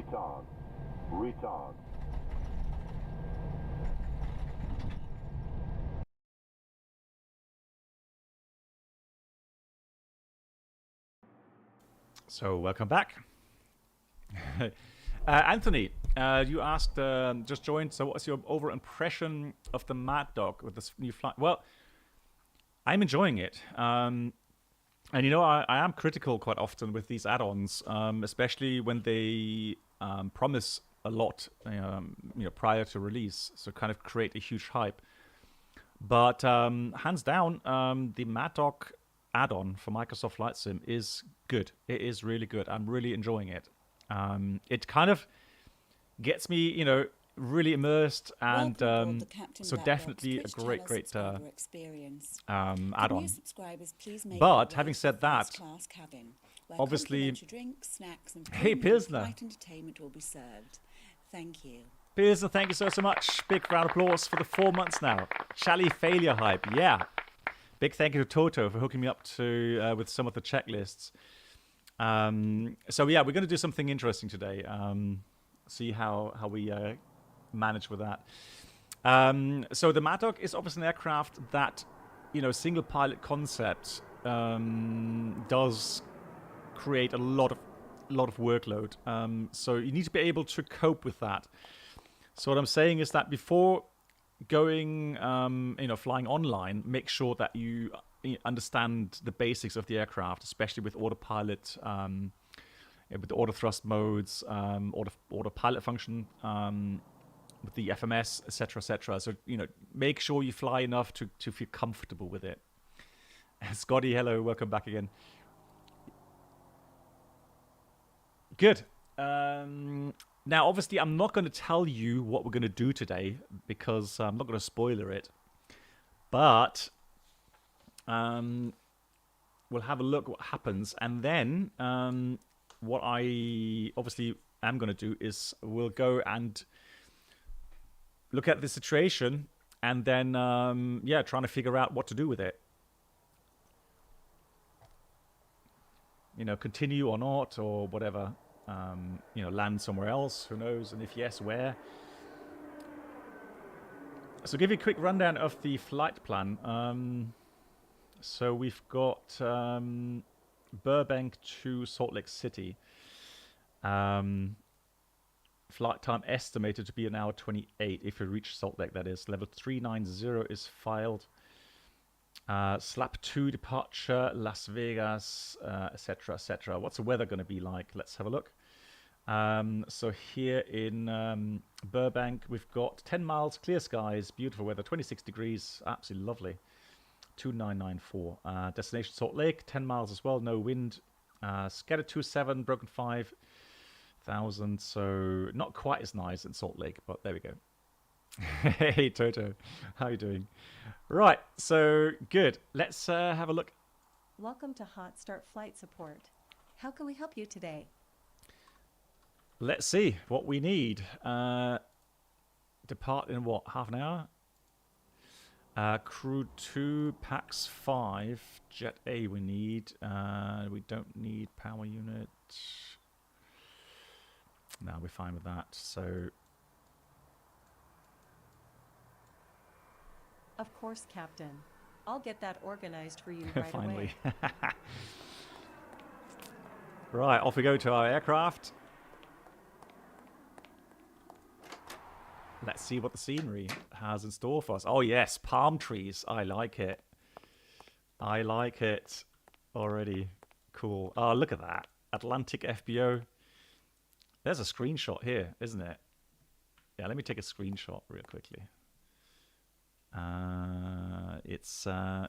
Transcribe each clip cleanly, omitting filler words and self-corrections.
Retard. Retard. So, welcome back. Anthony, you asked, just joined, so what's your overall impression of the Mad Dog with this new flight? Well, I'm enjoying it. And you know, I am critical quite often with these add-ons, especially when they promise a lot, you know, prior to release, so kind of create a huge hype. But hands down, the Mad Dog add-on for Microsoft Flight Sim is good. It is really good. I'm really enjoying it. It kind of gets me, you know, really immersed, and so definitely a great add-on. But having said that, obviously, hey Pilsner, thank you. Pilsner, thank you so much. Big round of applause for the 4 months now. Shally failure hype, yeah. Big thank you to Toto for hooking me up to with some of the checklists. So yeah, we're going to do something interesting today. See how we manage with that. So the Mad Dog is obviously an aircraft that, you know, single pilot concept does create a lot of workload. So you need to be able to cope with that. So what I'm saying is that before going, you know, flying online, make sure that you understand the basics of the aircraft, especially with autopilot, with the auto thrust modes, autopilot function, with the FMS, etc., etc. So, you know, make sure you fly enough to feel comfortable with it. Scotty, hello, welcome back again. Good. Now, obviously, I'm not going to tell you what we're going to do today because I'm not going to spoiler it. But we'll have a look what happens. And then what I obviously am going to do is we'll go and look at the situation and then, yeah, trying to figure out what to do with it. You know, continue or not or whatever. You know, land somewhere else, who knows, and if yes, where. So give you a quick rundown of the flight plan. So we've got Burbank to Salt Lake City. Flight time estimated to be an hour 28 if you reach Salt Lake, that is. Level 390 is filed. Slap 2 departure, Las Vegas, etc., etc. What's the weather going to be like? Let's have a look. So here in Burbank, we've got 10 miles, clear skies, beautiful weather, 26 degrees, absolutely lovely. 2994. Destination Salt Lake, 10 miles as well, no wind. Scattered 27, broken 5,000, so not quite as nice in Salt Lake, but there we go. Hey Toto, how are you doing? Right, so good. Let's have a look. Welcome to Hotstart Flight Support. How can we help you today? Let's see what we need. Depart in what, half an hour? Crew 2, PAX 5, Jet A we need. We don't need power unit. No, we're fine with that. So, of course, Captain. I'll get that organized for you right finally. away. Right, off we go to our aircraft. Let's see what the scenery has in store for us. Oh yes, palm trees. I like it. I like it already. Cool. Oh, look at that. Atlantic FBO. There's a screenshot here, isn't it? Yeah, let me take a screenshot real quickly. It's let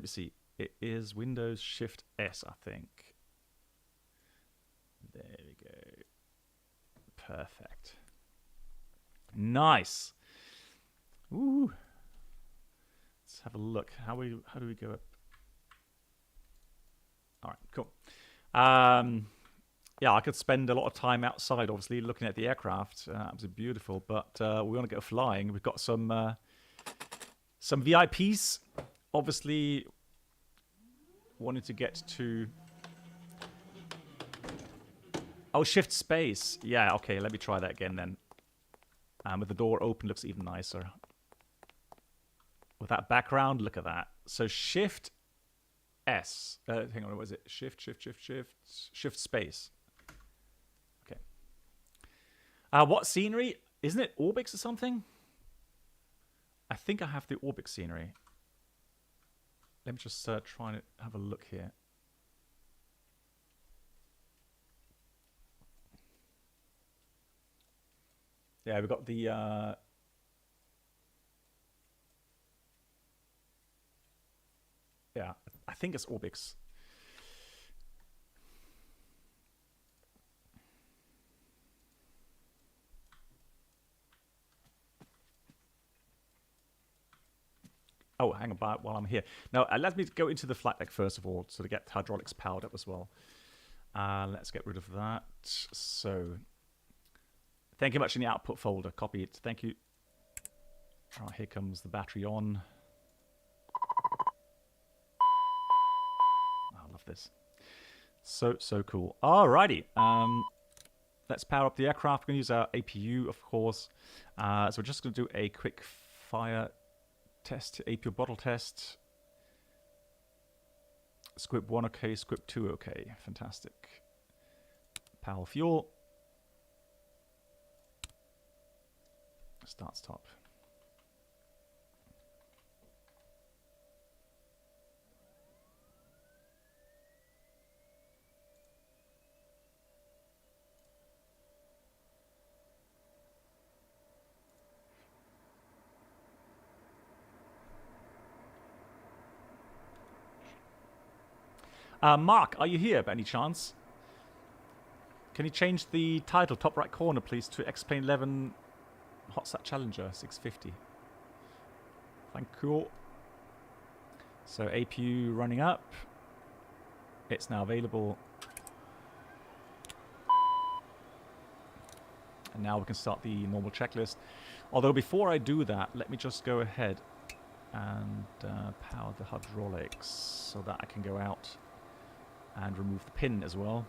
me see. It is Windows Shift S, I think. There we go. Perfect. Nice. Ooh. Let's have a look. How do we go up? All right, cool. Yeah, I could spend a lot of time outside, obviously, looking at the aircraft. Absolutely beautiful. But we want to go flying. We've got some VIPs, obviously, wanting to get to Oh, shift space. Yeah, okay, let me try that again then. With the door open, looks even nicer. With that background, look at that. So shift S. Hang on, what was it? Shift space. Okay. What scenery? Isn't it Orbix or something? I think I have the Orbix scenery. Let me just try and have a look here. Yeah, we've got the... yeah, I think it's Orbix. Oh, hang on, while I'm here. Now, let me go into the flight deck first of all, so to get hydraulics powered up as well. Let's get rid of that. So... thank you much in the output folder. Copy it. Thank you. All right, here comes the battery on. I love this. So cool. Alrighty. Let's power up the aircraft. We're going to use our APU, of course. So we're just going to do a quick fire test, APU bottle test. Squib 1 okay, Squib 2 okay. Fantastic. Power fuel. Start stop. Mark, are you here by any chance? Can you change the title, top right corner, please, to X-Plane 11 Hotstart Challenger 650? Thank you. So APU running up. It's now available. And now we can start the normal checklist. Although before I do that, let me just go ahead and power the hydraulics so that I can go out and remove the pin as well.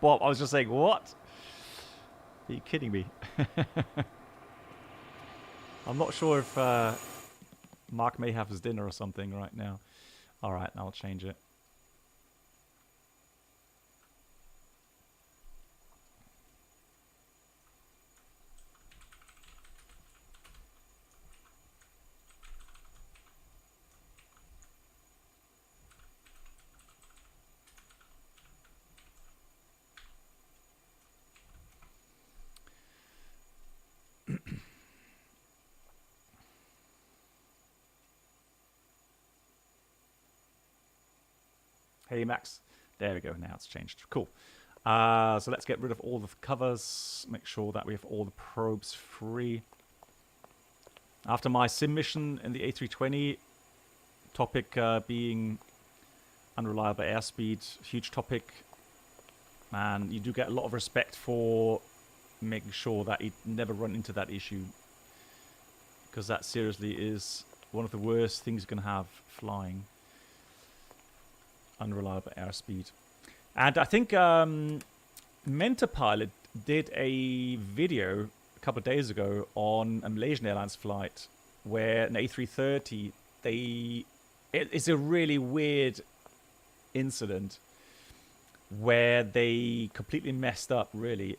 Bob, I was just saying, what? Are you kidding me? I'm not sure if Mark may have his dinner or something right now. Alright, now I'll change it. Hey, Max. There we go. Now it's changed. Cool. So let's get rid of all the covers. Make sure that we have all the probes free. After my sim mission in the A320, topic being unreliable airspeed, huge topic. And you do get a lot of respect for making sure that you never run into that issue. Because that seriously is one of the worst things you can have flying. Unreliable airspeed. And I think Mentapilot did a video a couple of days ago on a Malaysian Airlines flight where an A330, it's a really weird incident where they completely messed up, really,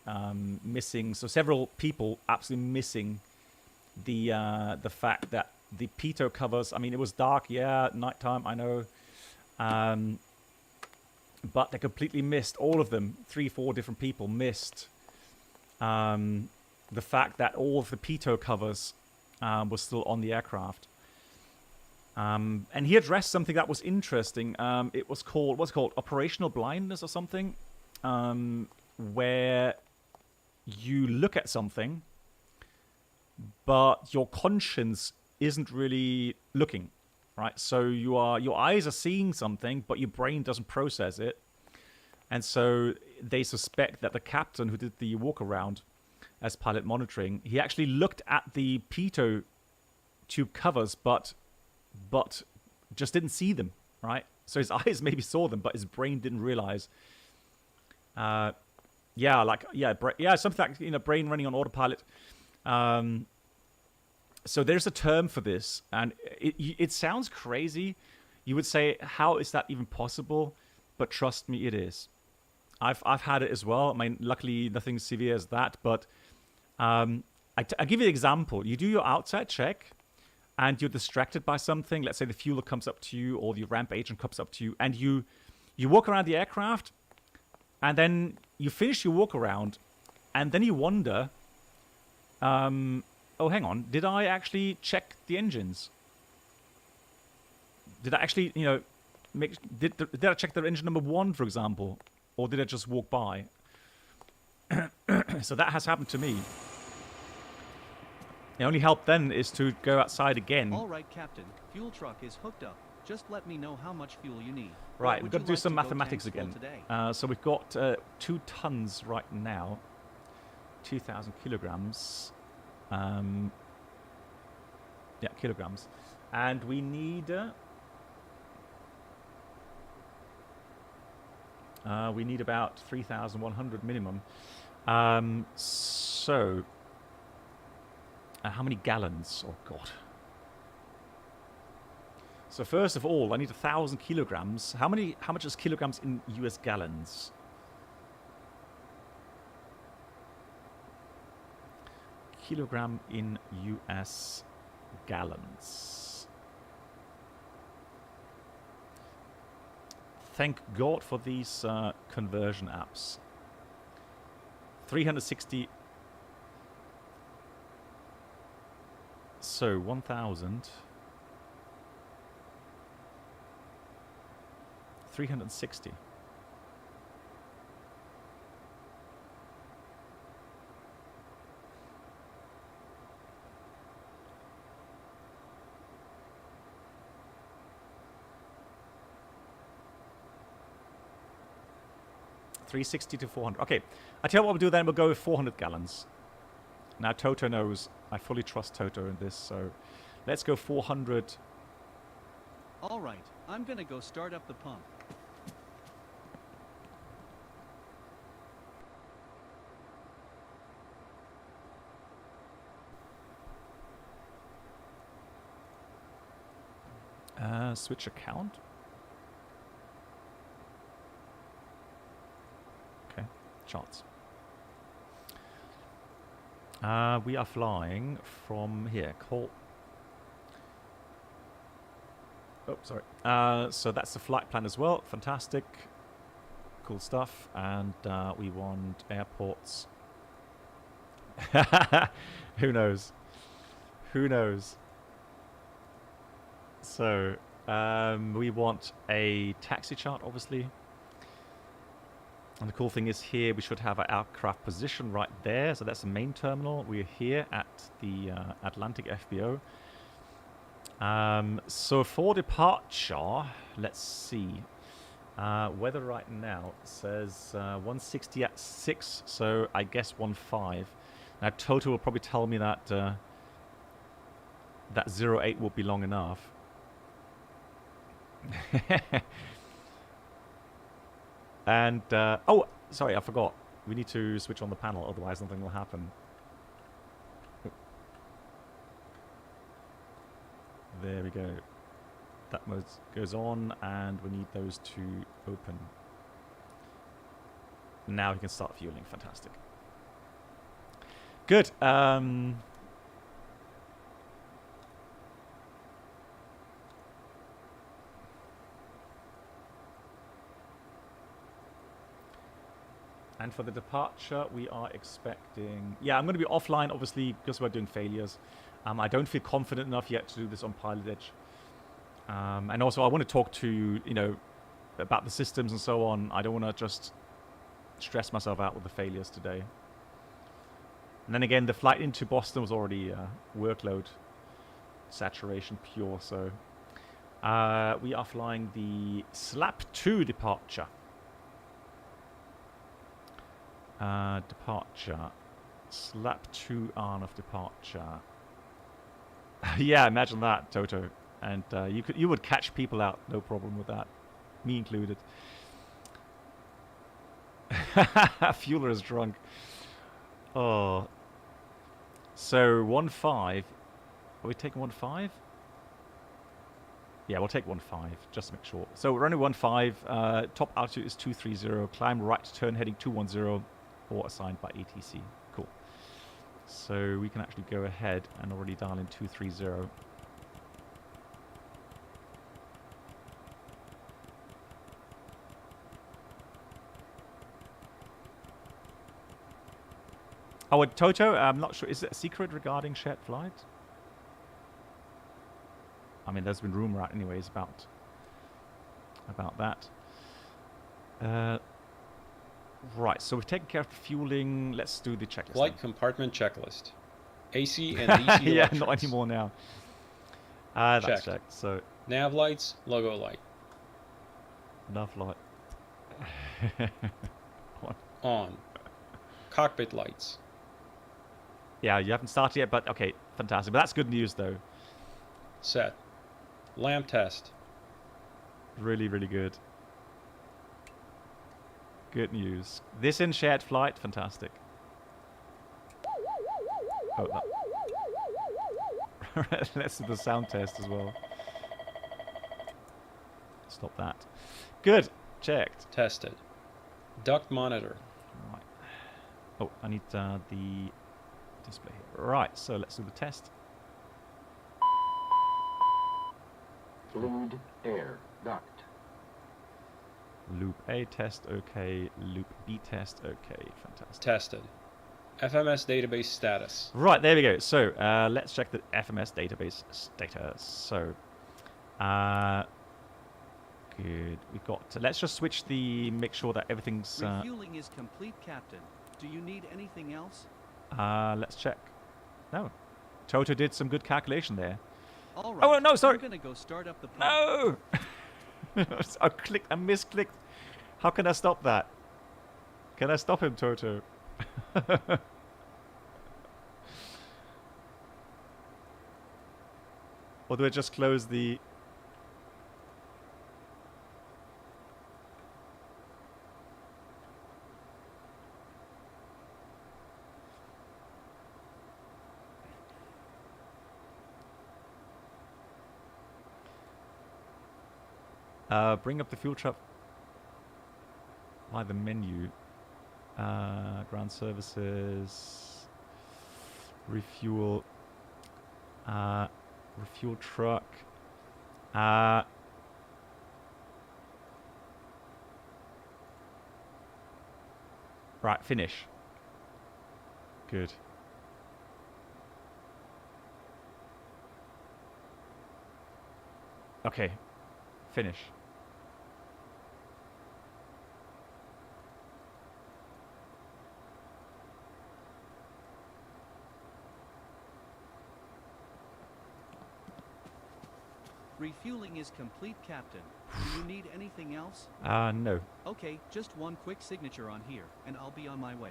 missing, so several people absolutely missing the fact that the pitot covers, I mean, it was dark, yeah, nighttime, I know, but they completely missed, all of them, 3-4 different people missed the fact that all of the pitot covers were still on the aircraft. And he addressed something that was interesting. It was called, what's it called, operational blindness or something, where you look at something, but your conscience isn't really looking. Right, so your eyes are seeing something, but your brain doesn't process it, and so they suspect that the captain who did the walkaround as pilot monitoring, he actually looked at the pitot tube covers, but but just didn't see them, right? So his eyes maybe saw them, but his brain didn't realize. Something like, brain running on autopilot. So there's a term for this, and it sounds crazy. You would say, how is that even possible? But trust me, it is. I've had it as well. I mean, luckily nothing severe as that, but I give you an example. You do your outside check, and you're distracted by something. Let's say the fueler comes up to you, or the ramp agent comes up to you, and you walk around the aircraft, and then you finish your walk around, and then you wonder, oh, hang on, did I actually check the engines? Did I actually, did I check the engine number 1, for example? Or did I just walk by? So that has happened to me. The only help then is to go outside again. All right, Captain. Fuel truck is hooked up. Just let me know how much fuel you need. Right, we've got to do some mathematics again. So we've got 2 tons right now. 2,000 kilograms. Kilograms. And we need... we need about 3,100 minimum. How many gallons? Oh, God. So first of all, I need 1,000 kilograms. How much is kilograms in US gallons? Kilogram in US gallons. Thank God for these conversion apps. 360. So 1,000. 360. $360 to $400. Okay, I tell you what we'll do then. We'll go with 400 gallons. Now Toto knows. I fully trust Toto in this, so let's go 400. All right, I'm gonna go start up the pump. Switch account. Okay, charts. We are flying from here. Call. Oh, sorry. So that's the flight plan as well. Fantastic. Cool stuff. And we want airports. Who knows? Who knows? So we want a taxi chart, obviously. And the cool thing is here we should have our aircraft position right there. So that's the main terminal. We're here at the Atlantic FBO. So for departure, let's see. Weather right now says 160 at 6, so I guess 15. Now Toto will probably tell me that that 08 will be long enough. And oh, sorry, I forgot. We need to switch on the panel, otherwise nothing will happen. There we go. That mode goes on, and we need those to open. Now we can start fueling. Fantastic. Good. And for the departure, we are expecting... Yeah, I'm going to be offline, obviously, because we're doing failures. I don't feel confident enough yet to do this on Pilot Edge. And also, I want to talk to, about the systems and so on. I don't want to just stress myself out with the failures today. And then again, the flight into Boston was already workload saturation pure. So we are flying the SLAP 2 departure. Departure. SLAP 2 on of departure. Yeah, imagine that, Toto. and you would catch people out, no problem with that, me included. Fueler is drunk. Oh. So 1.5. Are we taking 1.5? Yeah, we'll take 1.5 just to make sure. So we're running 1.5. Top altitude is 230. Climb right, turn heading 210, or assigned by ATC. Cool. So we can actually go ahead and already dial in 230. Oh, and Toto, I'm not sure. Is it a secret regarding shared flight? I mean, there's been rumor out anyways about that. Right, so we've taken care of the fueling. Let's do the checklist. Flight then. compartment checklist. AC and DC Yeah, electrics. not anymore now. That's Checked. checked. So Nav lights, logo light. enough light. On. Cockpit lights. Yeah, you haven't started yet, but okay, fantastic. But that's good news, though. Set. Lamp test. Really, really good. Good news. This in shared flight, fantastic. Oh, no. Let's do the sound test as well. Stop that. Good. Checked. Tested. Duct monitor. Right. Oh, I need the display here. Right, so let's do the test. Fluid air duct. Loop A test, okay. Loop B test, okay. Fantastic. Tested. FMS database status. Right, there we go. So, let's check the FMS database status. So, good. We've got... let's just switch the... make sure that everything's... Refueling is complete, Captain. Do you need anything else? let's check. No. Toto did some good calculation there. All right. Oh, no, sorry. I'm gonna go start up the pump. No! I misclicked. How can I stop that? Can I stop him, Toto? Or do I just close the... bring up the fuel trap by the menu. Ground services, refuel, refuel truck. Right, finish. Good. Okay, finish. Refueling is complete, Captain. Do you need anything else? No. Okay, just one quick signature on here, and I'll be on my way.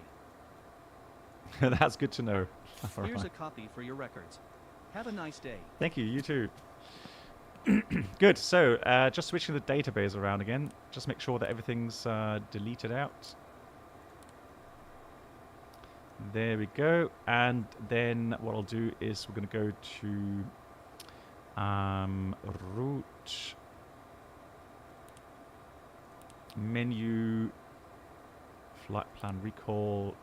That's good to know. Here's a Alright. copy for your records. Have a nice day. Thank you, you too. Good, so just switching the database around again. Just make sure that everything's deleted out. There we go. And then what I'll do is we're going to go to route, menu, flight plan recall,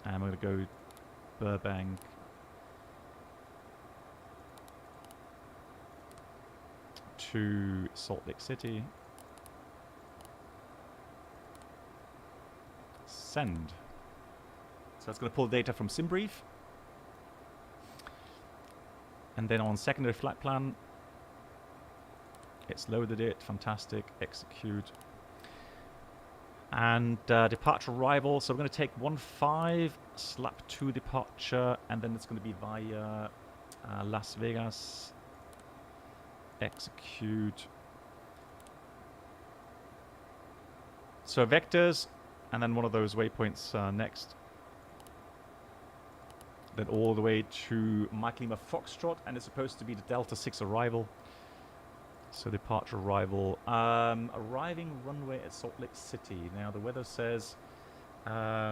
and we're going to go Burbank to Salt Lake City. Send. So it's going to pull data from SimBrief. And then on secondary flight plan, it's loaded it. Fantastic. Execute. And departure arrival. So we're going to take 1.5, slap 2 departure, and then it's going to be via Las Vegas. Execute. So vectors, and then one of those waypoints next. Then all the way to Mike Lima Foxtrot, and it's supposed to be the Delta 6 arrival. So departure arrival. Arriving runway at Salt Lake City. Now the weather says... let's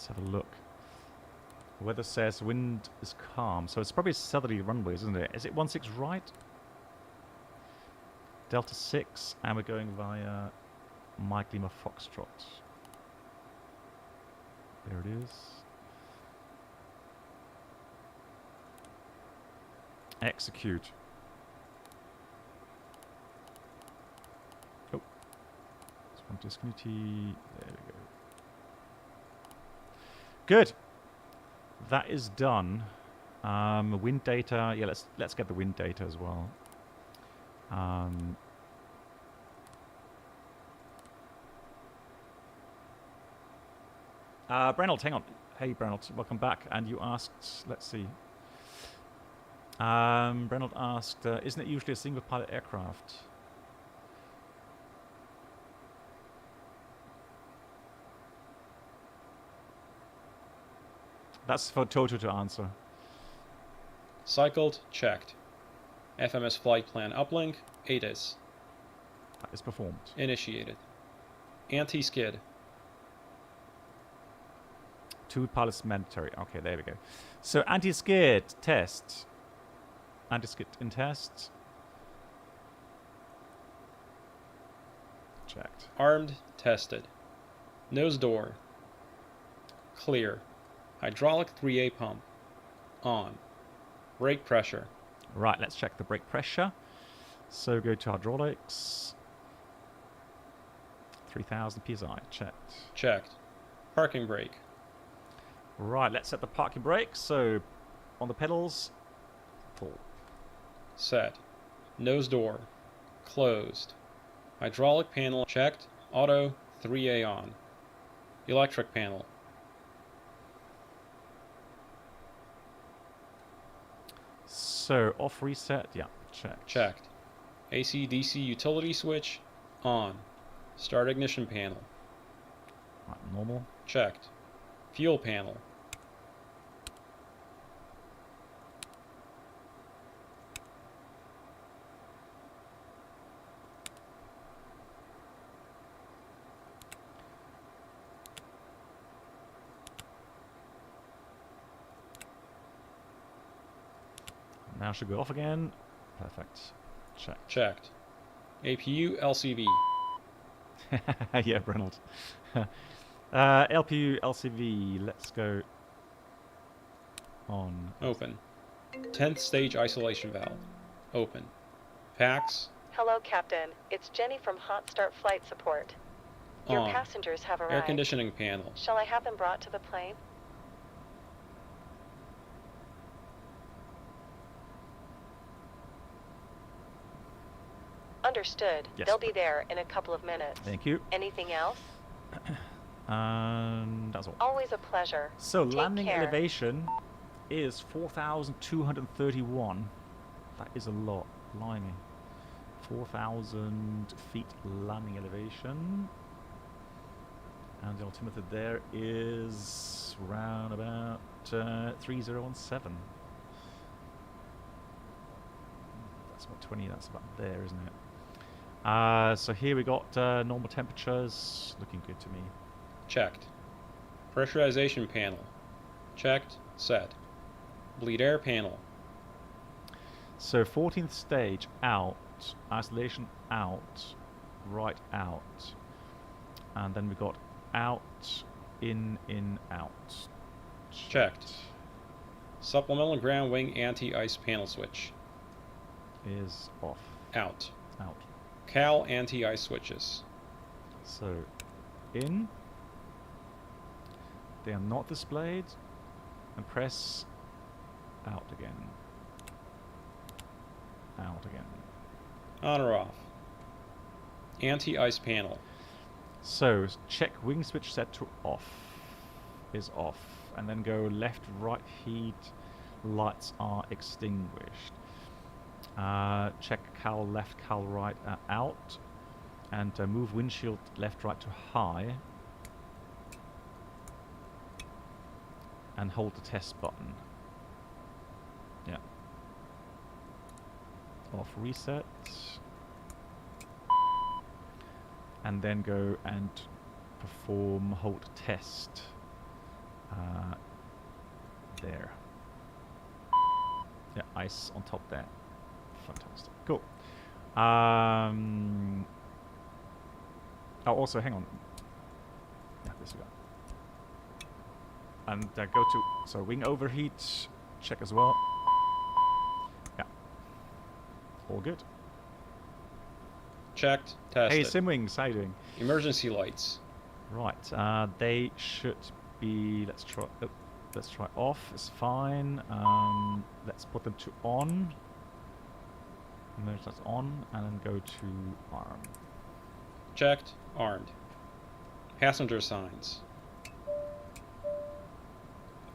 have a look. The weather says wind is calm. So it's probably southerly runways, isn't it? Is it 16 right? Delta 6. And we're going via Mike Lima Foxtrot. There it is. Execute. Oh. It's one discontinuity. There we go. Good. That is done. Wind data. Yeah, let's get the wind data as well. Brenold, hang on. Hey, Brenold, welcome back. And you asked, let's see. Brenold asked, isn't it usually a single pilot aircraft? That's for Toto to answer. Cycled, checked. FMS flight plan uplink, ATIS. That is performed. Initiated. Anti-skid. 2 pilots mandatory. Okay, there we go. So anti-skid test. Anti-skid in test. Checked. Armed, tested. Nose door. Clear. Hydraulic 3A pump. On. Brake pressure. Right, let's check the brake pressure. So go to hydraulics. 3000 psi. Checked. Checked. Parking brake. Right, let's set the parking brake. So on the pedals, pull. Set. Nose door. Closed. Hydraulic panel checked. Auto 3A on. Electric panel. So off reset, yeah, checked. Checked. AC/DC utility switch on. Start ignition panel. Right, normal. Checked. Fuel panel. Now should go off again. Perfect. Checked. Checked. APU LCV. Yeah, Reynolds. LPU LCV. Let's go on. Open. 10th stage isolation valve. Open. PAX. Hello, Captain. It's Jenny from Hotstart Flight Support. Your On. passengers have arrived. Air conditioning panel. Shall I have them brought to the plane? Understood. Yes. They'll be there in a couple of minutes. Thank you. Anything else? That's all. Always a pleasure. So Take landing care. elevation is 4,231. That is a lot. Blimey. 4,000 feet landing elevation. And the altimeter there is round about 3017. That's about 20, that's about there, isn't it? So here we got normal temperatures. Looking good to me. Checked. Pressurization panel. Checked. Set. Bleed air panel. So 14th stage out, isolation out, right out, and then we got out, in, out. Checked. Supplemental ground wing anti-ice panel switch. Is off, Out. out. Cal anti-ice switches. So in, they are not displayed, and press out again. Out again. On or off. Anti-ice panel. So check wing switch set to off. Is off. And then go left, right heat. Lights are extinguished. Check cal left, cal right out. And move windshield left, right to high. And hold the test button. Yeah. off reset. And then go and perform hold test. There. Yeah, ice on top there. Fantastic. Cool. Oh, also, hang on. Yeah, this we go. And go to, so wing overheat, check as well. Yeah. All good. Checked. Tested. Hey, Simwings, how you doing? Emergency lights. Right, they should be, let's try off, it's fine. Let's put them to on. Merge that on, and then go to arm. Checked. Armed. Passenger signs.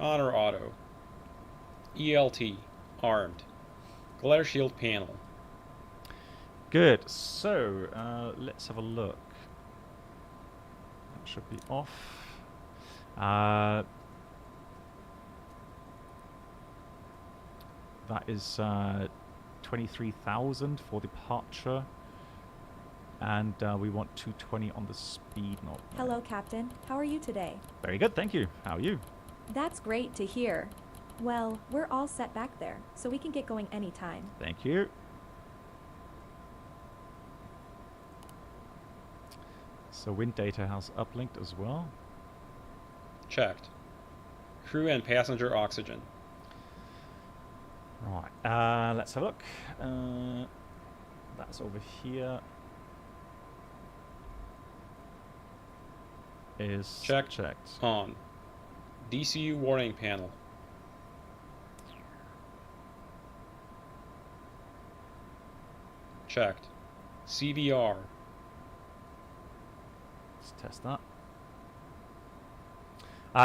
On or auto. ELT. Armed. Glare shield panel. Good, so let's have a look. That should be off. That is 23,000 for departure. And we want 220 on the speed knob. Hello, Captain. How are you today? Very good, thank you. How are you? That's great to hear. Well, we're all set back there, so we can get going anytime. Thank you. So wind data has uplinked as well. Checked. Crew and passenger oxygen. Right, let's have a look. That's over here. Is checked. On. DCU warning panel. Checked. CVR. Let's test that.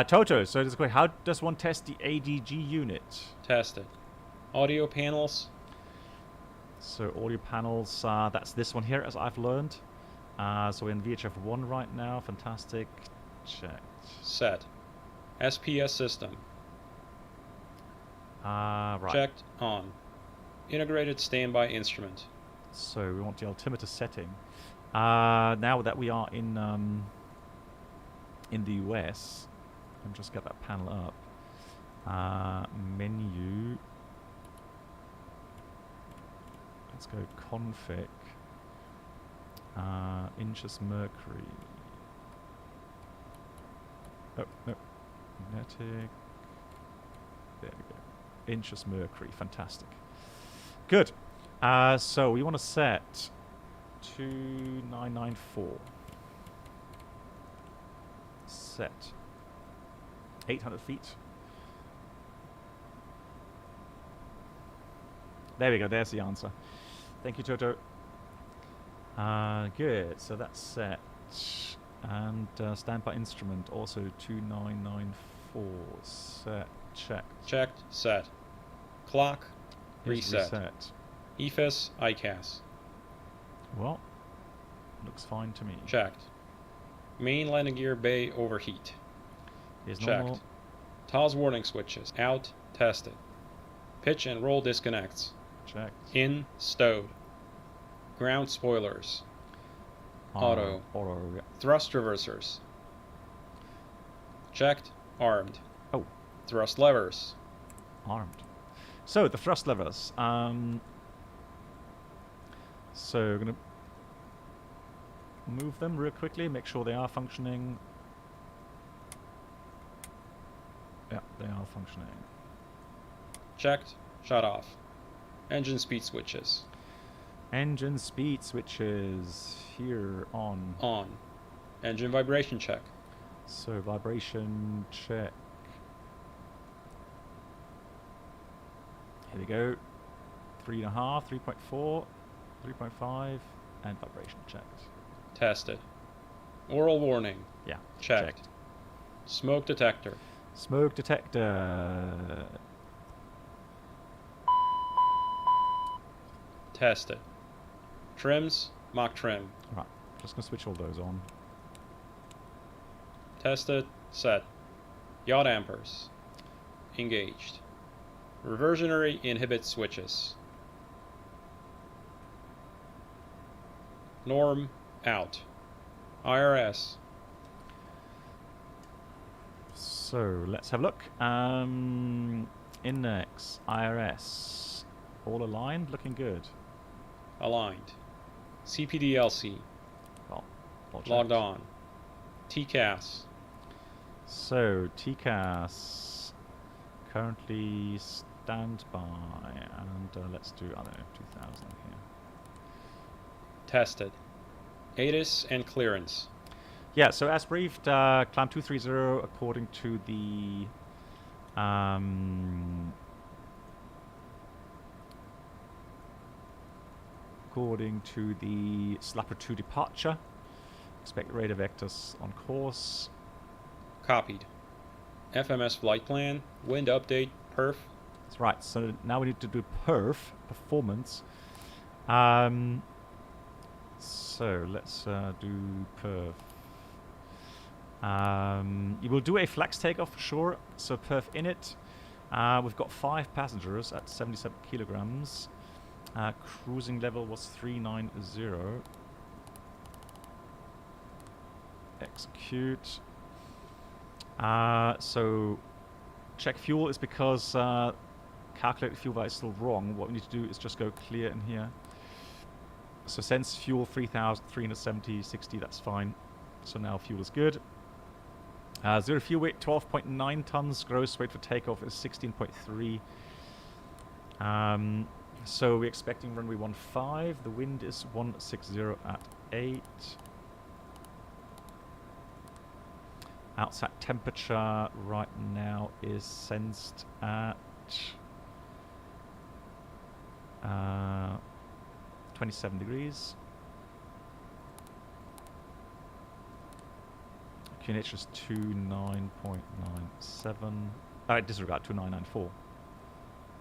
Toto, so there's a question. How does one test the ADG unit? Tested. Audio panels. So audio panels, that's this one here, as I've learned. So we're in VHF 1 right now. Fantastic. Checked. Set. SPS system. Right. Checked. On. Integrated standby instrument. So we want the altimeter setting. Now that we are in the US, and just get that panel up. Menu. Let's go config. Inches mercury. Oh, no. Magnetic. There we go. Inches mercury. Fantastic. Good. So we want to set 2994. Set. 800 feet. There we go. There's the answer. Thank you, Toto. Good. So that's set. And standby instrument also 2994. Set. Checked. Checked. Set. Clock. Is Reset. EFIS. ICAS. Well, looks fine to me. Checked. Main landing gear bay overheat. Is Checked. normal. TAWS warning switches. Out. Tested. Pitch and roll disconnects. Checked. In. Stowed. Ground spoilers. Auto. Auto, yeah. Thrust reversers. Checked. Armed. Oh. Thrust levers. Armed. So the thrust levers. So we're gonna move them real quickly, make sure they are functioning. Yeah, they are functioning. Checked. Shut off. Engine speed switches. Engine speed switches here on. On. Engine vibration check. So vibration check. Here we go. 3.5, 3.4, 3.5, and vibration checked. Tested. Oral warning. Yeah. Checked. Smoke detector. Smoke detector. Tested. Trims. Mach trim. Right. Just gonna switch all those on. Tested. Set. Yacht dampers. Engaged. Reversionary inhibit switches. Norm out. IRS. So let's have a look. Index, IRS, all aligned, looking good. Aligned. CPDLC. Well, Logged on. TCAS. So TCAS currently standby, and let's do, I don't know, 2000 here. Tested. ATIS and clearance. Yeah, so as briefed, climb 230 according to the Slapper 2 departure. Expect radar vectors on course. Copied. FMS flight plan. Wind update. Perf. That's right. So now we need to do perf, performance. So let's do perf. You will do a flex takeoff for sure. So perf in it. We've got 5 passengers at 77 kilograms. Cruising level was 390. Execute. So check fuel is because calculated fuel value is still wrong. What we need to do is just go clear in here. So sense fuel 3,370, 60, that's fine. So now fuel is good. Zero fuel weight 12.9 tons. Gross weight for takeoff is 16.3. So we're expecting runway 15. The wind is 160 at 8. Outside temperature right now is sensed at 27 degrees. QNH is 29.97. Disregard 2994.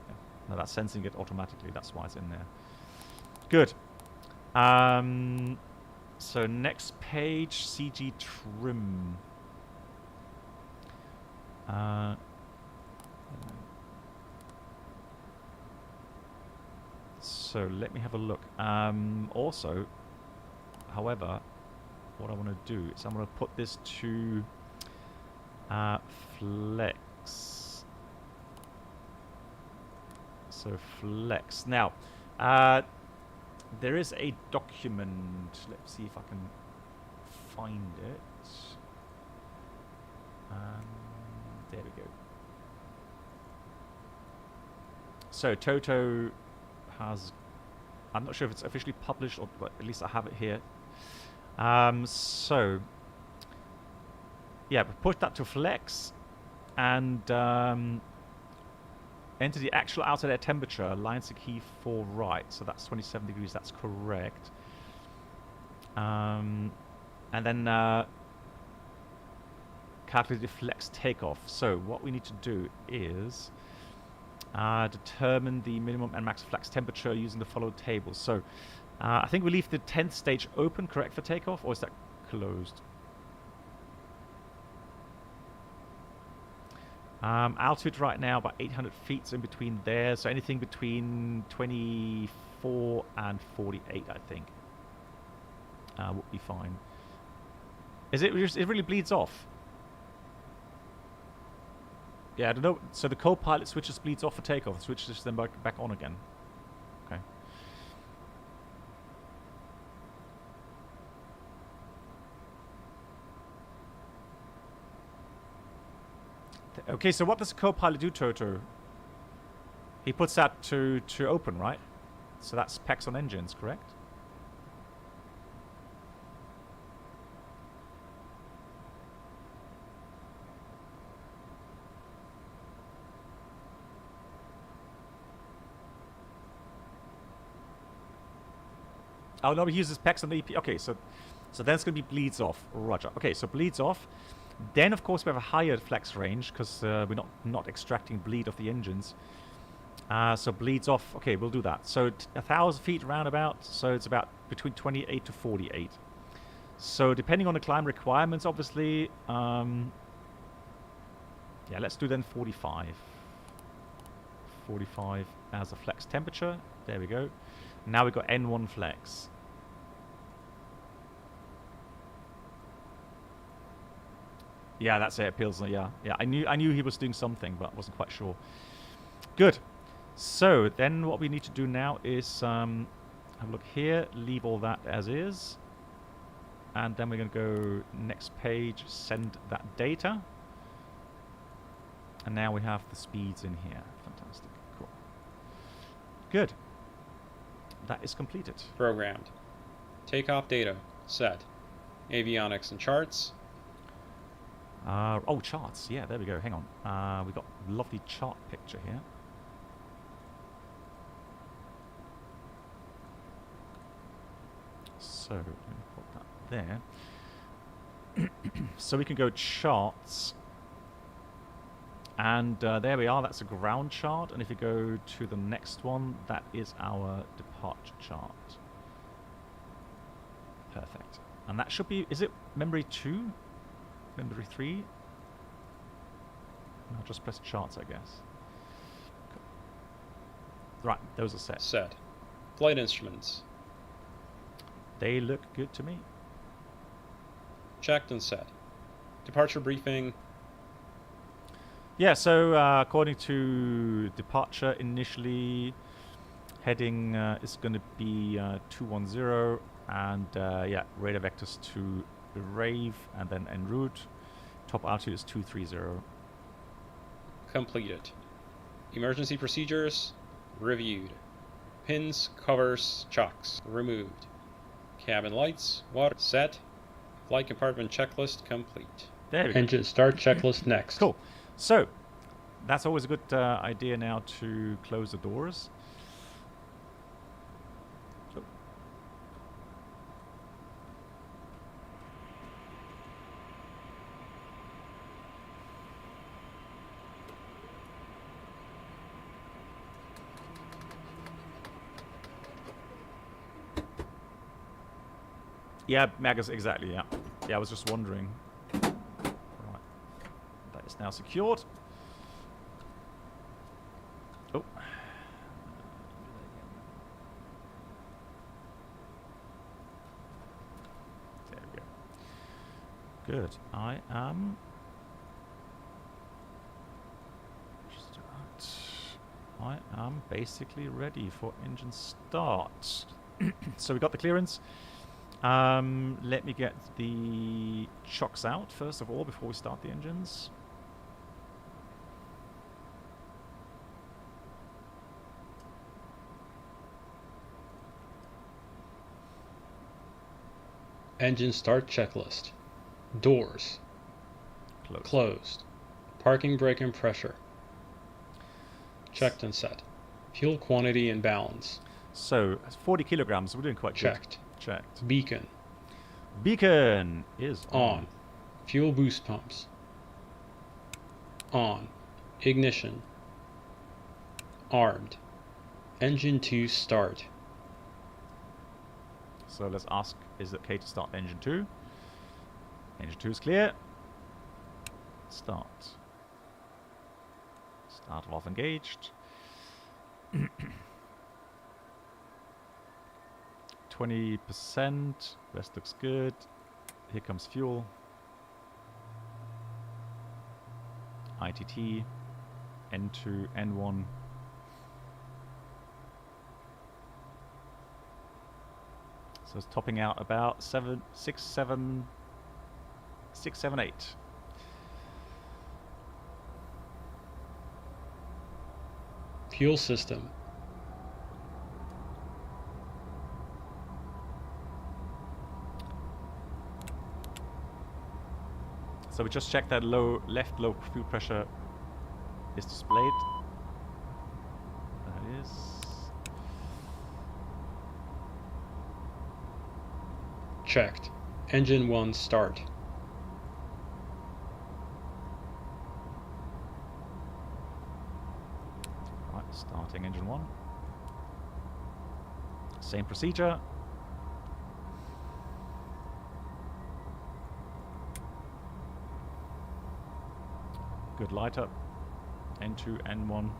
Yeah. No, that's sensing it automatically. That's why it's in there. Good. So next page, CG trim. So let me have a look. Also, however, what I want to do is I'm going to put this to flex. So flex. Now, there is a document. Let's see if I can find it. There we go. So Toto has, I'm not sure if it's officially published, or but at least I have it here. So yeah, we push that to flex and enter the actual outside air temperature. Lines the key for right, so that's 27 degrees. That's correct. And then calculate the flex takeoff. So what we need to do is determine the minimum and max flex temperature using the following tables. So I think we leave the 10th stage open, correct, for takeoff, or is that closed? Altitude right now about 800 feet, so in between there. So anything between 24 and 48, I think, would be fine. Is it? It really bleeds off. Yeah, I don't know. So the co-pilot switches bleeds off for takeoff, switches them back on again. Okay. Okay, so what does the co-pilot do, Toto? He puts that to open, right? So that's PEX on engines, correct? Oh no, he uses PEX on the EP. Okay, so then it's going to be bleeds off. Roger. Okay, so bleeds off. Then of course we have a higher flex range because we're not extracting bleed off the engines. So bleeds off. Okay, we'll do that. So 1,000 feet roundabout. So it's about between 28 to 48. So depending on the climb requirements, obviously. Yeah, let's do then 45. 45 as a flex temperature. There we go. Now we've got N1 flex. Yeah, that's it. Pilsner. Yeah, yeah. I knew he was doing something, but wasn't quite sure. Good. So then, what we need to do now is have a look here. Leave all that as is, and then we're going to go next page. Send that data, and now we have the speeds in here. Fantastic. Cool. Good. That is completed. Programmed. Takeoff data set. Avionics and charts. Oh, charts. Yeah, there we go. Hang on. We've got a lovely chart picture here. So, let me put that there. So we can go charts. And there we are. That's a ground chart. And if you go to the next one, that is our departure chart. Perfect. And that should be... Is it memory 2? Memory 3? I'll just press charts, I guess. Cool. Right, those are set. Set. Flight instruments. They look good to me. Checked and set. Departure briefing. Yeah, so according to departure, initially heading is going to be 210, and yeah, radar vectors to Rave, and then en route. Top altitude is 230. Completed. Emergency procedures. Reviewed. Pins, covers, chocks. Removed. Cabin lights. Water. Set. Flight compartment checklist complete. There we go. Engine start checklist next. Cool. So, that's always a good idea now to close the doors. So. Yeah, Magus, exactly, yeah. Yeah, I was just wondering. Right. That is now secured. Oh. There we go. Good. I am... I am basically ready for engine start. So we got the clearance. Let me get the chocks out first of all before we start the engines. Engine start checklist. Doors. Close. Closed. Parking brake and pressure. Checked and set. Fuel quantity and balance. So, it's 40 kilograms. We're doing quite Checked. good. Checked. Beacon. Beacon is On. Fuel boost pumps. On. Ignition. Armed. Engine 2 start. So let's ask, is it okay to start engine 2? Engine 2 is clear. Start. Start off engaged. 20%. Rest looks good. Here comes fuel. ITT. N2, N1. So it's topping out about 678. Fuel system. So we just checked that left low fuel pressure is displayed. That is. Checked. Engine 1 start. Right, starting engine 1. Same procedure. Good light up. N2, N1.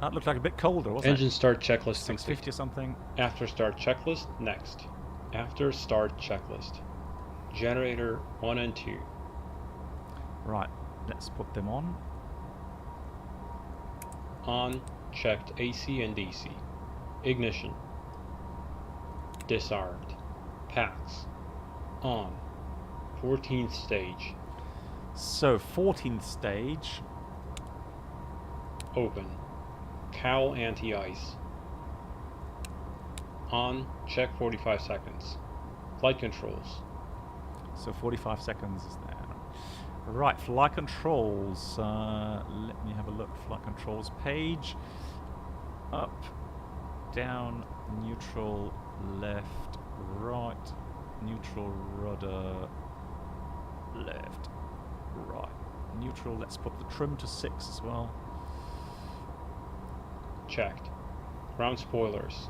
That looked like a bit colder, wasn't Engine it? start checklist 650 complete. or something. After start checklist, next. After start checklist. Generator 1 and 2. Right, let's put them on. On, checked AC and DC. Ignition. Disarmed. Packs. On. 14th stage. So, 14th stage. Open. Cowl anti-ice. On, check 45 seconds. Flight controls. So 45 seconds is there. Right, flight controls. Let me have a look. Flight controls page. Up, down, neutral, left, right, neutral, rudder, left, right, neutral. Let's put the trim to 6 as well. Checked. Ground spoilers.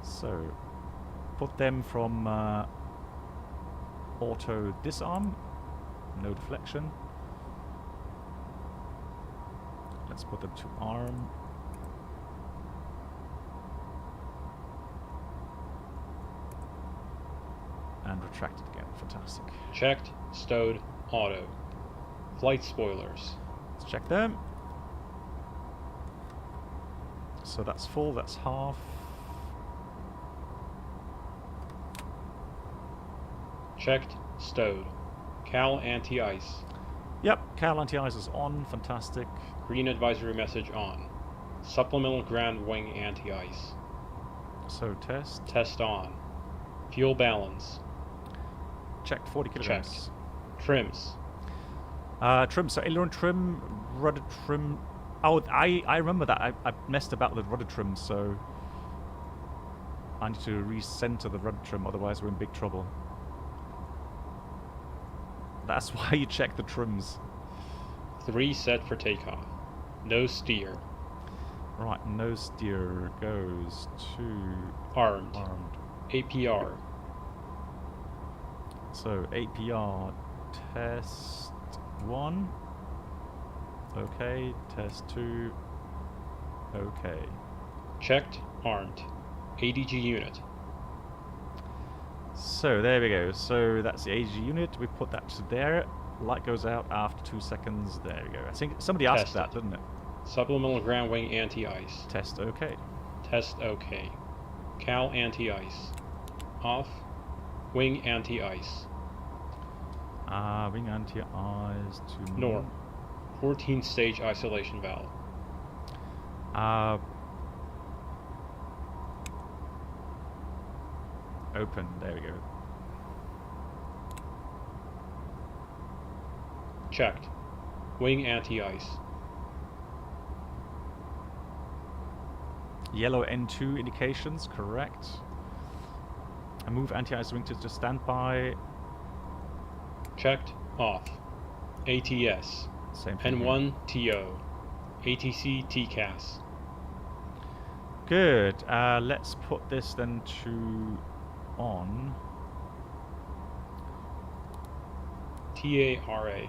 So, put them from auto disarm, no deflection. Let's put them to arm. And retract it again. Fantastic. Checked. Stowed. Auto. Flight spoilers. Let's check them. So that's full, that's half. Checked. Stowed. Cowl anti-ice. Yep, cowl anti-ice is on. Fantastic. Green advisory message on. Supplemental ground wing anti-ice. So test. Test on. Fuel balance. Checked 40 kilograms. Checked. Trims. Trim, so aileron trim, rudder trim. Oh, I remember that. I messed about with rudder trim, so I need to recenter the rudder trim, otherwise we're in big trouble. That's why you check the trims. 3 set for takeoff. No steer. Right, no steer goes to Armed. armed. APR. So APR test 1. Okay, test 2. Okay. Checked. Armed. ADG unit. So there we go. So that's the AG unit. We put that to there. Light goes out after 2 seconds. There we go. I think somebody asked Tested. that, didn't it? Supplemental ground wing anti-ice. Test okay. Test OK. Cowl anti-ice. Off. Wing anti-ice. Wing anti-ice to Norm. 14th stage isolation valve. Open. There we go. Checked. Wing anti-ice. Yellow N2 indications, correct. I move anti-ice wing to standby. Checked. Off. ATS. Same thing. N1 TO. ATC TCAS. Good. Let's put this then to on. TARA.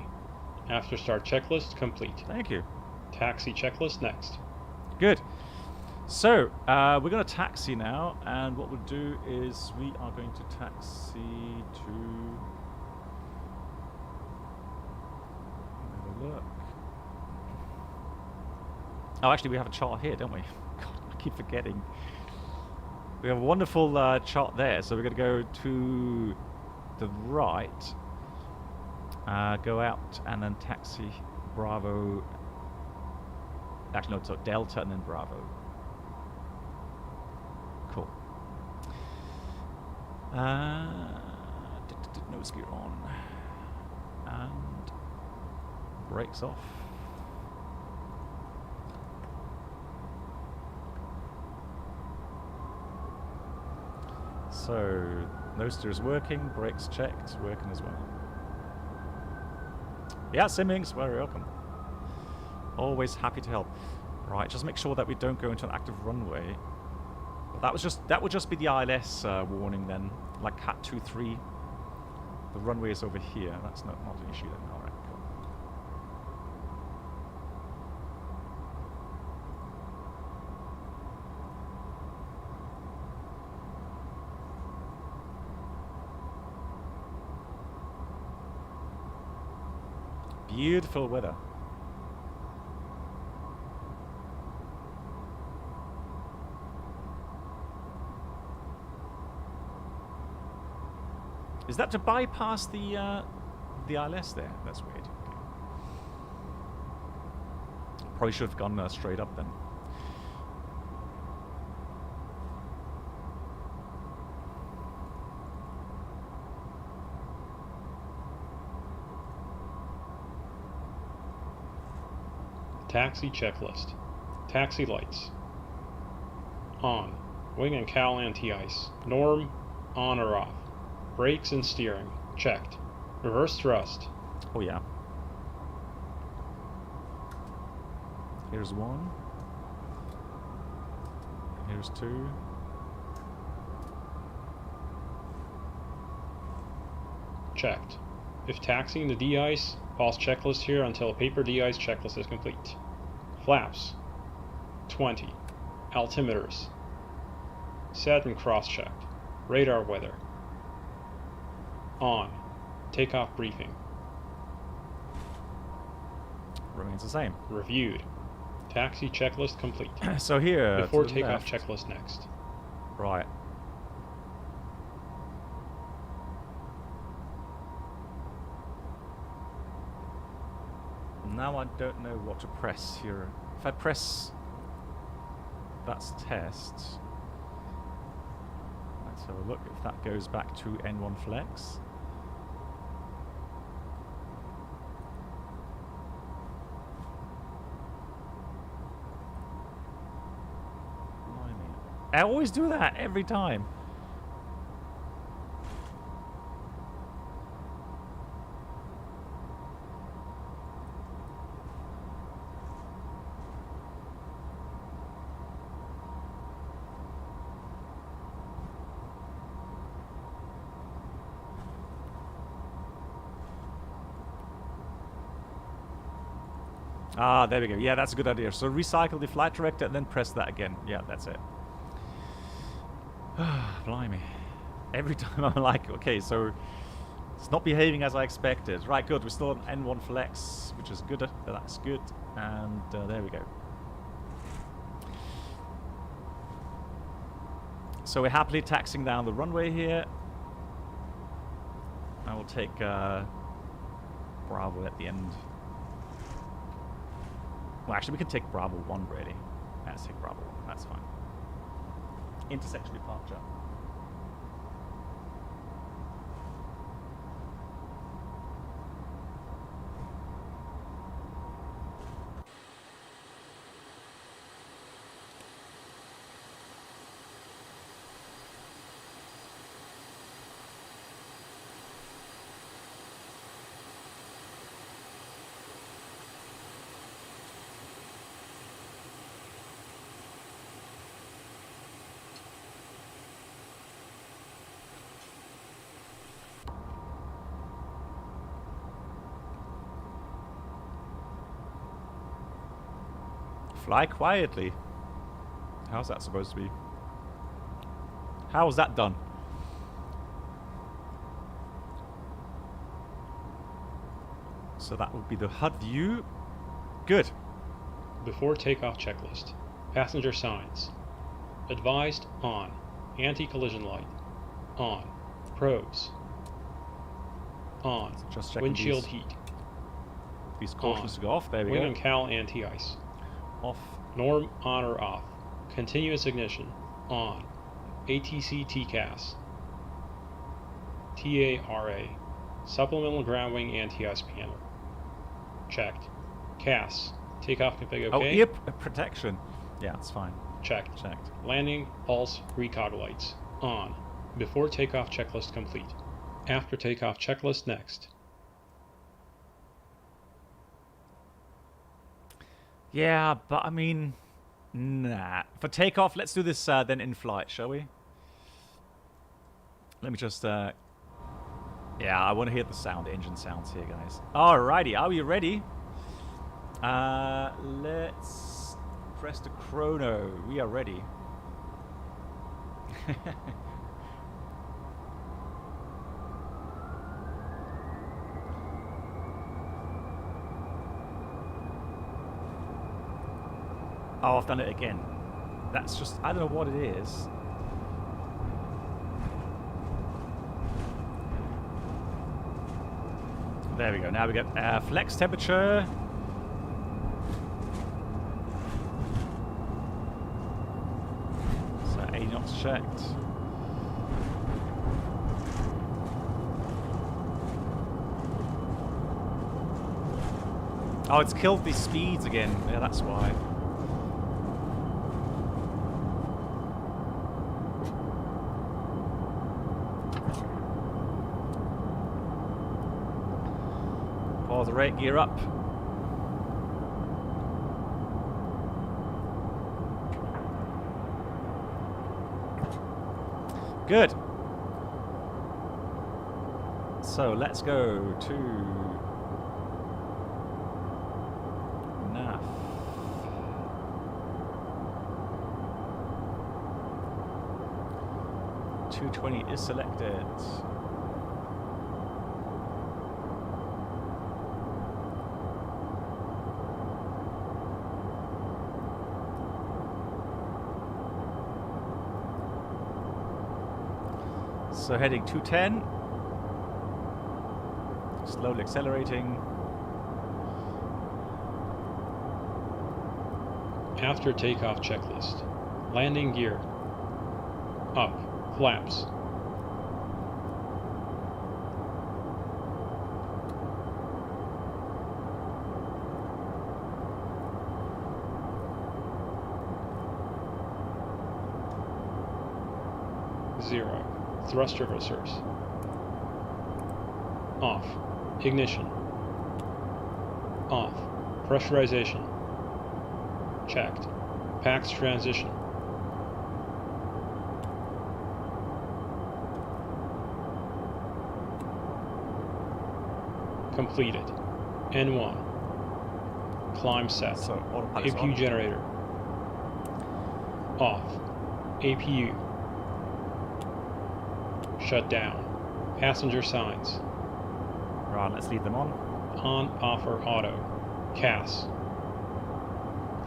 After start checklist complete. Thank you. Taxi checklist next. Good. So, we're going to taxi now, and what we'll do is we are going to taxi to... Have a look. Oh, actually, we have a chart here, don't we? God, I keep forgetting. We have a wonderful chart there, so we're going to go to the right, go out, and then taxi Bravo. Actually, no, so Delta and then Bravo. Cool. Nose gear on. And brakes off. So, nose steer is working, brakes checked, working as well. Yeah, Simmings, very welcome. Always happy to help. Right, just make sure that we don't go into an active runway. That would just be the ILS warning then, like Cat 2-3. The runway is over here. That's not an issue then. All right, Beautiful weather. Is that to bypass the ILS there? That's weird. Okay. Probably should have gone straight up then. Taxi checklist. Taxi lights. On. Wing and cowl anti-ice. Norm, on or off. Brakes and steering. Checked. Reverse thrust. Oh yeah. Here's one. Here's two. Checked. If taxiing the de-ice, pause checklist here until a paper de-ice checklist is complete. Flaps. 20. Altimeters. Set and cross-checked. Radar weather. On. Takeoff briefing. Remains the same. Reviewed. Taxi checklist complete. So here, Before to the takeoff left. checklist next. Right. Now I don't know what to press here. If I press... That's test. Let's have a look if that goes back to N1 flex. Blimey. I always do that every time. Ah, there we go. Yeah, that's a good idea. So recycle the flight director and then press that again. Yeah, that's it. Blimey. Every time I'm like, okay, so it's not behaving as I expected. Right, good. We're still on N1 flex, which is good. That's good. And there we go. So we're happily taxiing down the runway here. I will take Bravo at the end. Well, actually, we can take Bravo 1, really. Let's take Bravo 1. That's fine. Intersection departure. Fly quietly. How's that supposed to be? How was that done? So that would be the HUD view. Good. Before takeoff checklist. Passenger signs. Advised on. Anti-collision light. On. Probes. On. So just checking Windshield heat. these cautions On. to go off. There we Wing go. and cowl anti-ice. Off. Norm on or off. Continuous ignition. On. ATC TCAS. TARA. Supplemental ground wing anti-ice panel. Checked. CAS. Takeoff config Oh, okay? ear protection. Yeah, it's fine. Checked. Checked. Landing, pulse, recog lights. On. Before takeoff checklist complete. After takeoff checklist next. Yeah, but I mean, nah. For takeoff, let's do this then in flight, shall we? Let me just, yeah, I want to hear the sound, engine sounds here, guys. Alrighty, are we ready? Let's press the chrono. We are ready. Oh, I've done it again. That's just, I don't know what it is. There we go. Now we get flex temperature. So 80 knots checked. Oh, it's killed these speeds again. Yeah, that's why. Pause the rate, gear up. Good. So let's go to nav. A320 is selected. So heading 210. Slowly accelerating. After takeoff checklist. Landing gear. Up. Flaps. Zero. Thrust reversers. Off. Ignition. Off. Pressurization. Checked. PAX transition. Completed. N1. Climb set. So autopilot's APU on. generator. Off. APU. Shut down. Passenger signs. Right, let's leave them on. On, off, or auto. CAS.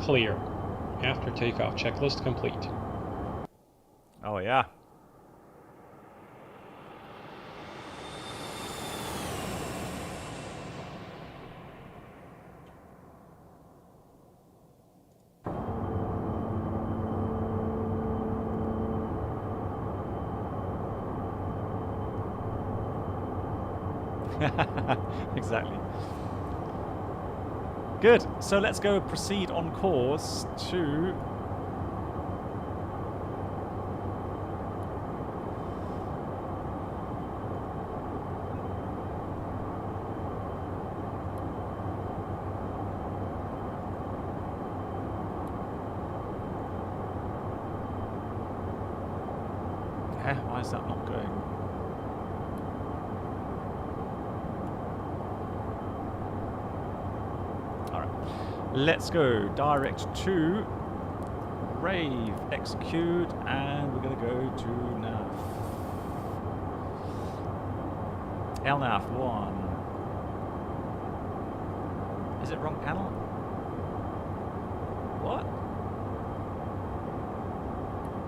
Clear. After takeoff checklist complete. Oh yeah. Exactly. Good. So let's go proceed on course to why is that not going? Let's go direct to Rave, execute, and we're going to go to nav. LNAV 1. Is it wrong panel? What?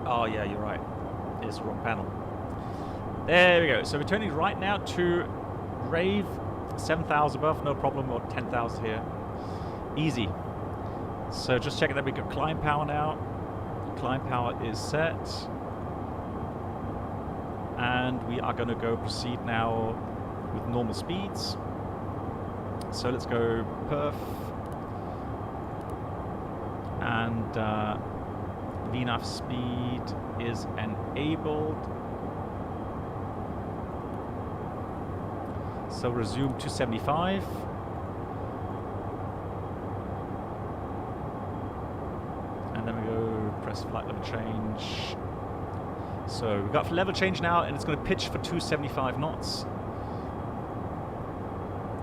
Oh yeah, you're right. It's the wrong panel. There we go. So we're turning right now to Rave, 7,000 above, no problem, or 10,000 here. Easy. So just checking that we got climb power now. Climb power is set. And we are going to go proceed now with normal speeds. So let's go perf. And VNAV speed is enabled. So resume 275. And then we go press flight level change. So we've got level change now, and it's going to pitch for 275 knots.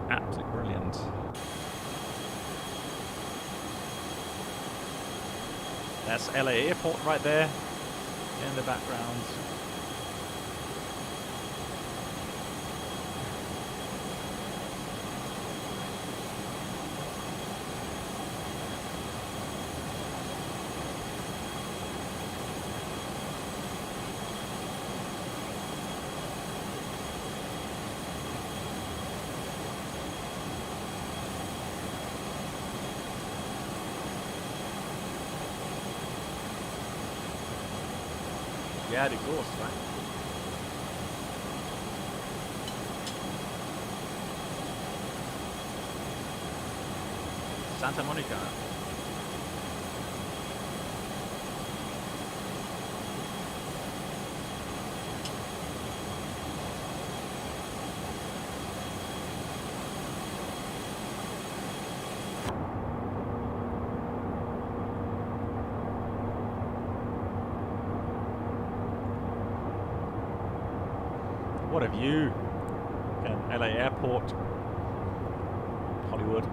Absolutely brilliant. That's LA Airport right there in the background. Yeah, the exhaust, right? Santa Monica. What a view. Again, LA Airport, Hollywood.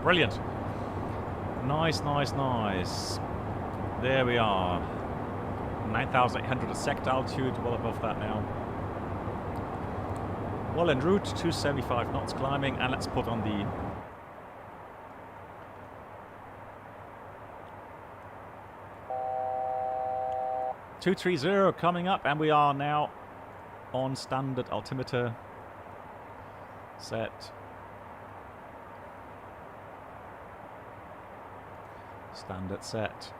Brilliant. Nice, nice, nice. There we are. 9,800 at sector altitude, well above that now. Well en route, 275 knots climbing, and let's put on the 230 coming up, and we are now on standard altimeter set. Standard set.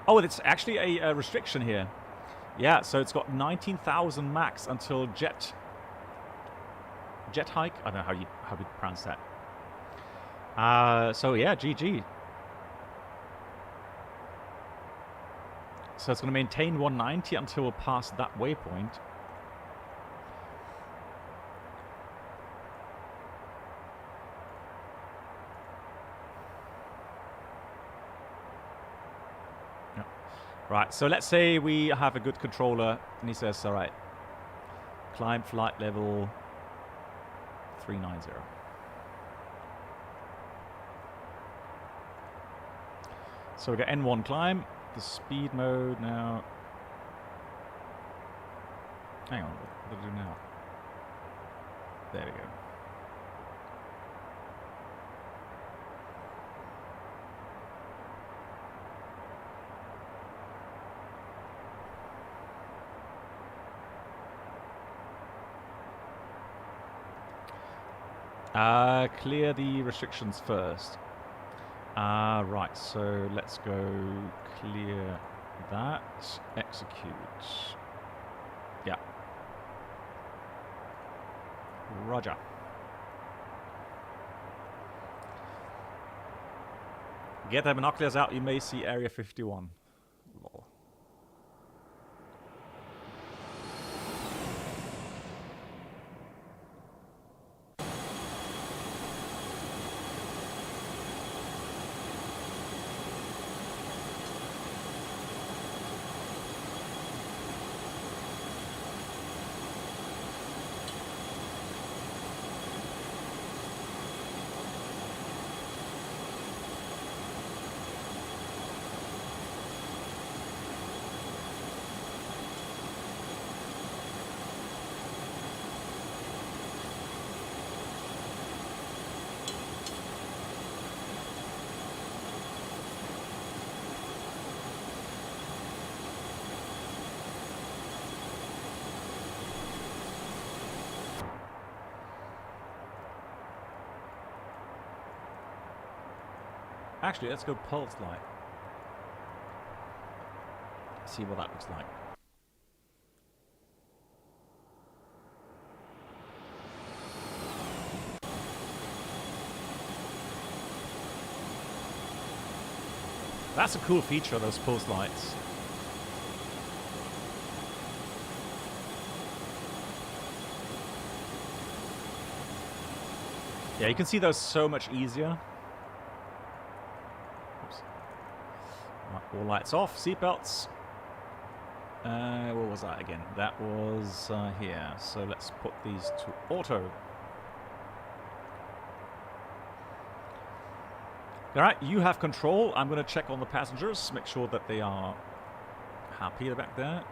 Oh, it's actually a restriction here. Yeah, so it's got 19,000 max until jet hike. I don't know how you pronounce that. So yeah, GG. So it's going to maintain 190 until we're past that waypoint. Yep. Right, so let's say we have a good controller and he says, all right, climb flight level 390. So we got N1 climb. The speed mode now. Hang on, what do I do now? There we go. Clear the restrictions first. Right, so let's go clear that, execute. Yeah. Roger. Get the binoculars out, you may see Area 51. Lol. Actually, let's go pulse light. See what that looks like. That's a cool feature, those pulse lights. Yeah, you can see those so much easier. All lights off, seatbelts. What was that again? That was here. So let's put these to auto. Alright, you have control. I'm going to check on the passengers, make sure that they are happy back there.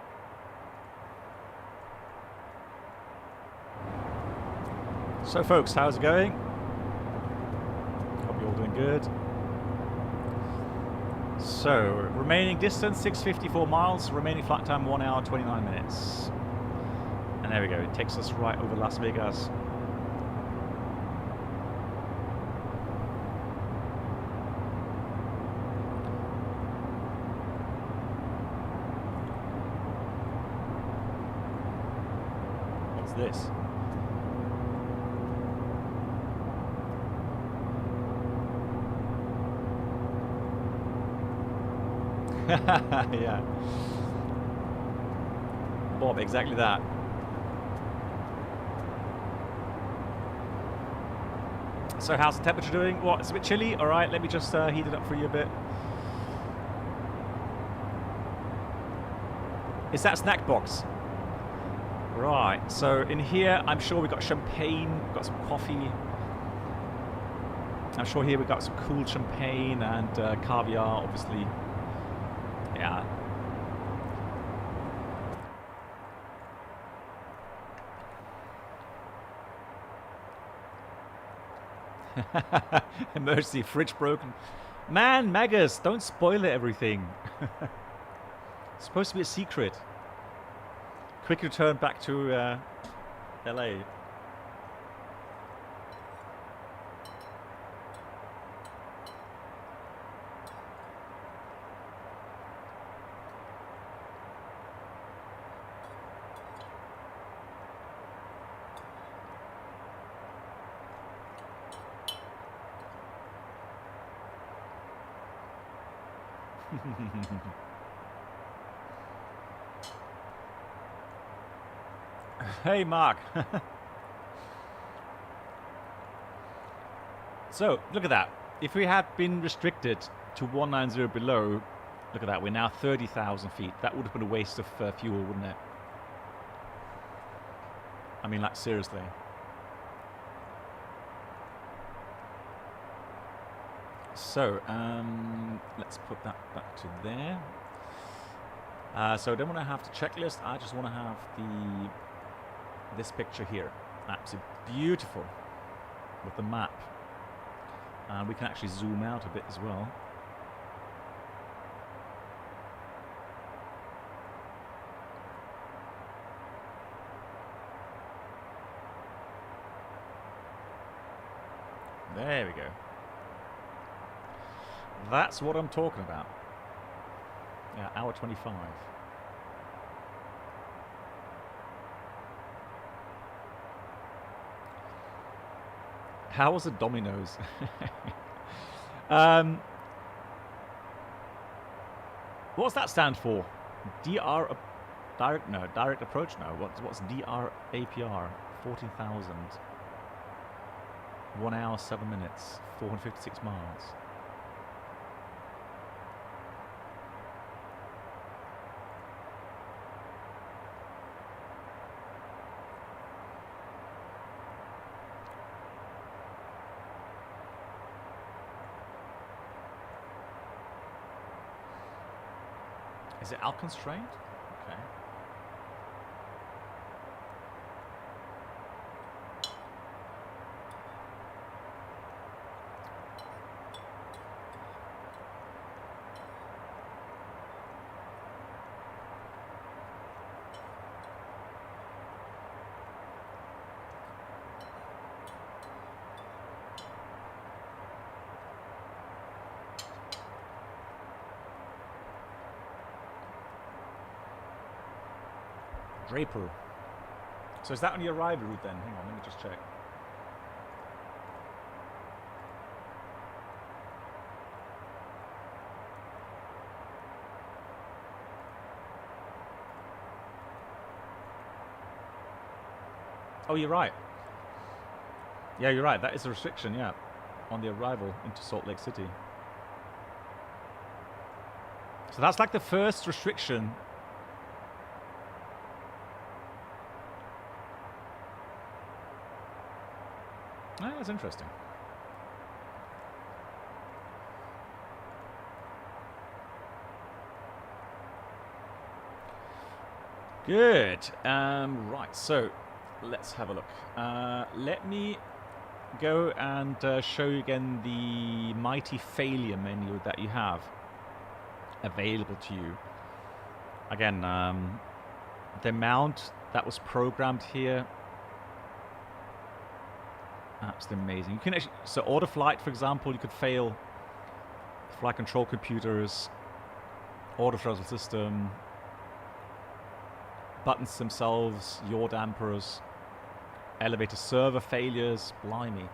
So folks, how's it going? Hope you're all doing good. So, remaining distance 654 miles, remaining flight time 1 hour 29 minutes. And there we go, it takes us right over Las Vegas. this? Yeah. Bob, exactly that. So how's the temperature doing? What, it's a bit chilly? Alright, let me just heat it up for you a bit. Is that snack box? Right, so in here, I'm sure we've got champagne, we've got some coffee. I'm sure here we've got some cool champagne and caviar, obviously. Yeah. Emergency fridge broken. Man, Magus, don't spoil everything. It's supposed to be a secret. Quick return back to LA. Hey, Mark. So, look at that. If we had been restricted to 190 below, look at that. We're now 30,000 feet. That would have been a waste of fuel, wouldn't it? I mean, like, seriously. So, let's put that back to there. So I don't want to have the checklist. I just want to have this picture here. Absolutely beautiful with the map. And we can actually zoom out a bit as well. There we go. That's what I'm talking about. Yeah, hour 25. How was it Domino's? What's that stand for? DR direct approach? No. What's DR APR? 14,000. 1 hour 7 minutes. 456 miles. Is it out constrained? Okay. Draper. So is that on your arrival route then? Hang on, let me just check. Oh, you're right. Yeah, you're right. That is a restriction, yeah, on the arrival into Salt Lake City. So that's like the first restriction. Oh, that's interesting. Good. Right, so let's have a look. Let me go and show you again the mighty failure menu that you have available to you. Again, the amount that was programmed here, absolutely amazing. You can actually, so auto flight, for example, you could fail flight control computers, auto throttle system, buttons themselves, yaw dampers, elevator server failures, blimey.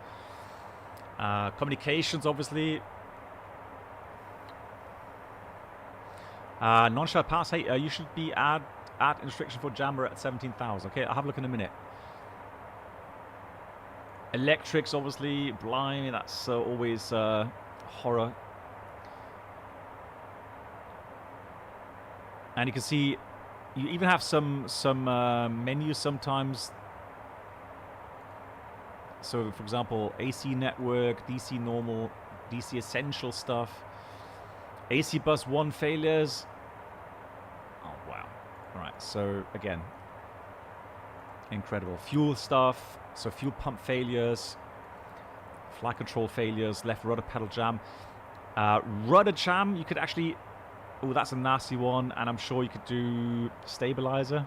Communications, obviously. Non-shell pass, hey, you should be add restriction for jammer at 17,000. Okay, I'll have a look in a minute. Electrics, obviously, blimey, that's always horror. And you can see, you even have some menus sometimes. So, for example, AC network, DC normal, DC essential stuff. AC bus 1 failures. Oh, wow. All right, so again, incredible. Fuel stuff, so fuel pump failures, flight control failures, left rudder pedal jam. Rudder jam, you could actually, oh, that's a nasty one, and I'm sure you could do stabilizer.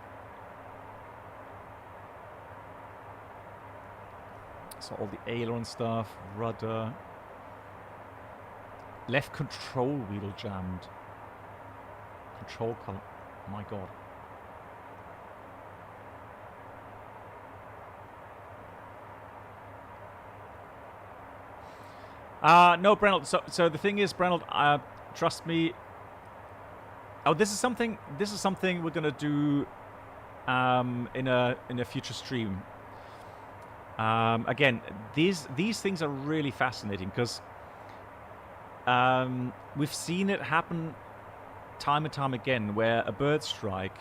So all the aileron stuff, rudder. Left control wheel jammed. Control column. My God. No, Brenold. So the thing is, Brenold, trust me. Oh, this is something we're gonna do in a future stream. Again, these things are really fascinating because we've seen it happen time and time again where a bird strike,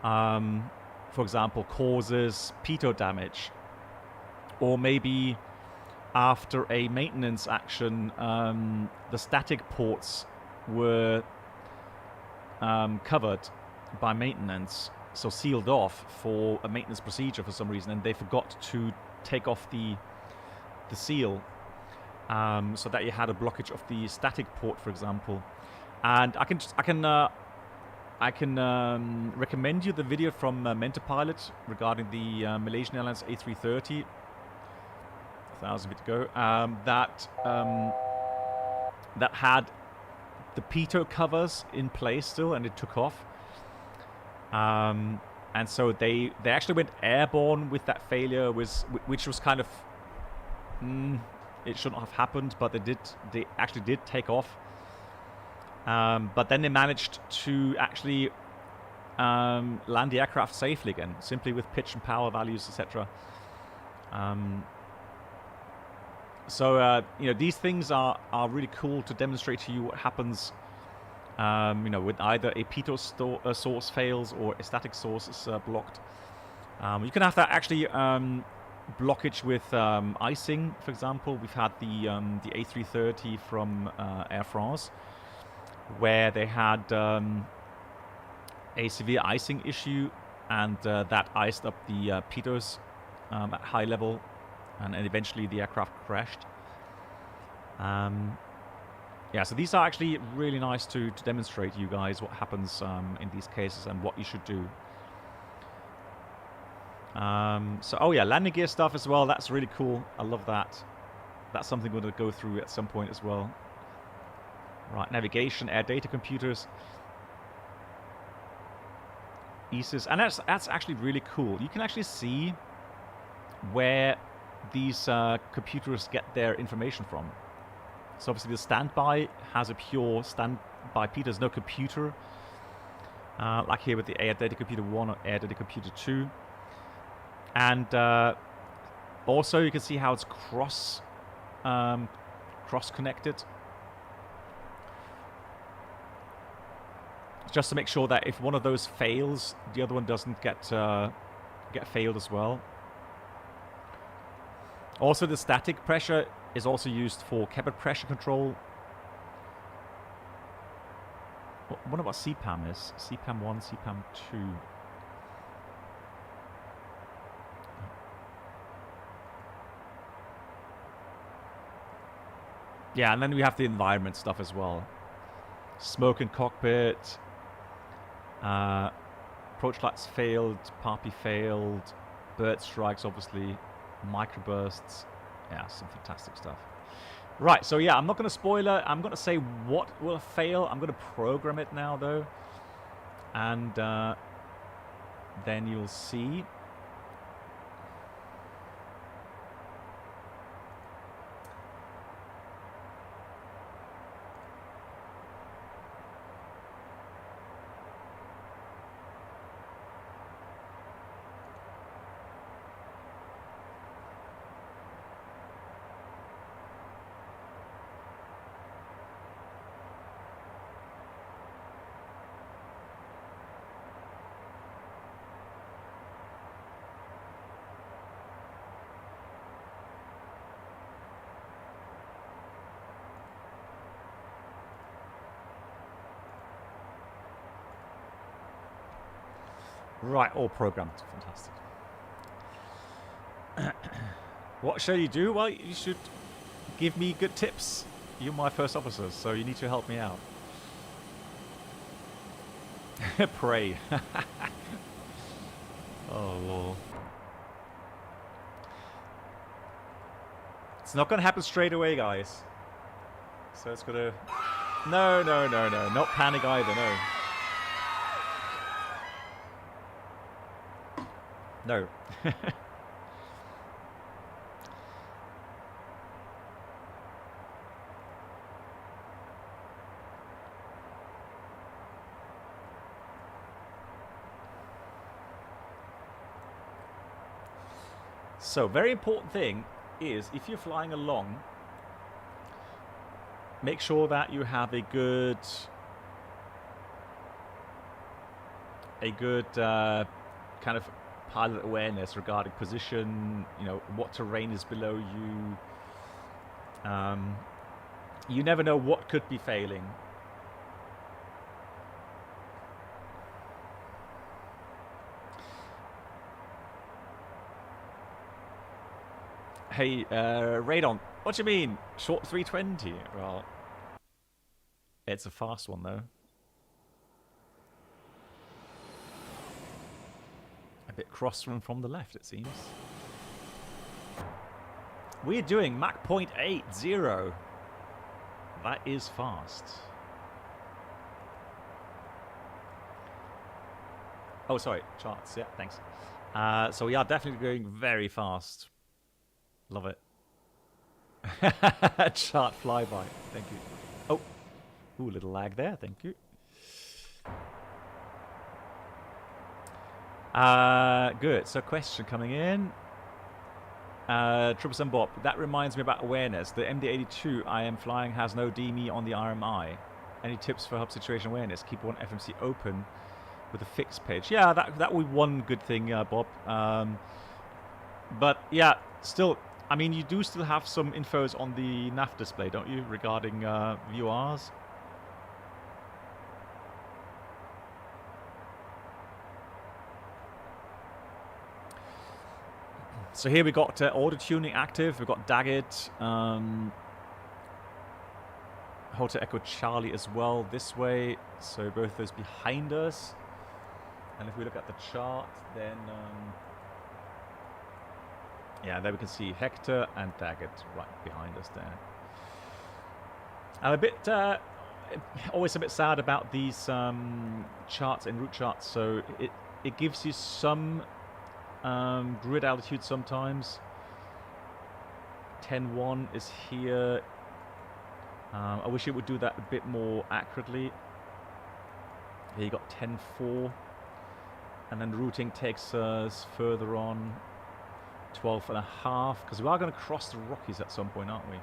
for example, causes pitot damage, or maybe after a maintenance action, the static ports were covered by maintenance, so sealed off for a maintenance procedure for some reason, and they forgot to take off the seal, so that you had a blockage of the static port, for example. And I can recommend you the video from Mentapilot regarding the Malaysian Airlines A330, 1,000 feet to go, that had the pitot covers in place still, and it took off. And so they actually went airborne with that failure, which was kind of it shouldn't have happened, but they actually did take off. But then they managed to actually land the aircraft safely again, simply with pitch and power values, etc. So you know, these things are really cool to demonstrate to you what happens. You know, with either a pitot source fails or a static source is blocked. You can have that actually blockage with icing, for example. We've had the A330 from Air France, where they had a severe icing issue, and that iced up the pitot at high level, and eventually the aircraft crashed. Yeah, so these are actually really nice to demonstrate to you guys what happens in these cases and what you should do. So, oh yeah, landing gear stuff as well. That's really cool. I love that. That's something we're going to go through at some point as well. Right, navigation, air data computers, ESIS, and that's actually really cool. You can actually see where these computers get their information from. So obviously the standby has a pure standby pitot. There's no computer, like here with the air data computer 1 or air data computer 2. And also you can see how it's cross connected, just to make sure that if one of those fails, the other one doesn't get failed as well. Also, the static pressure is also used for cabin pressure control. I wonder what CPAM is. CPAM 1, CPAM 2. Yeah, and then we have the environment stuff as well. Smoke in cockpit. Approach lights failed. PAPI failed. Bird strikes, obviously. Microbursts. Yeah, some fantastic stuff. Right, so yeah, I'm not going to spoiler. I'm going to say what will fail. I'm going to program it now, though. And then you'll see. Right, all programmed. Fantastic. What shall you do? Well, you should give me good tips. You're my first officer, so you need to help me out. Pray. Oh, Lord. It's not going to happen straight away, guys. So it's going to... No. Not panic either, no. No. So, very important thing is if you're flying along, make sure that you have a good kind of pilot awareness regarding position, you know, what terrain is below you. You never know what could be failing. Hey, Radon, what do you mean? Short 320? Well, it's a fast one, though. A bit crosswind from the left, it seems. We're doing Mach 0.80. That is fast. Oh, sorry, charts. Yeah, thanks. So we are definitely going very fast. Love it. Chart flyby. Thank you. Oh. Ooh, little lag there. Thank you. Good. So question coming in. Troublesome Bob. That reminds me about awareness. The MD-82 I am flying has no DME on the RMI. Any tips for hub situation awareness? Keep one FMC open with a fixed page. Yeah, that would be one good thing, Bob. But yeah, still... I mean, you do still have some infos on the nav display, don't you, regarding VORs? So here we got auto tuning active. We've got Daggett, Hotel Echo Charlie as well this way. So both those behind us. And if we look at the chart, then... yeah, there we can see Hector and Daggett right behind us there. I'm a bit, always a bit sad about these charts and route charts. So it gives you some grid altitude sometimes. 10.1 is here. I wish it would do that a bit more accurately. Here you got 10.4, and then routing takes us further on. 12.5, because we are going to cross the Rockies at some point, aren't we?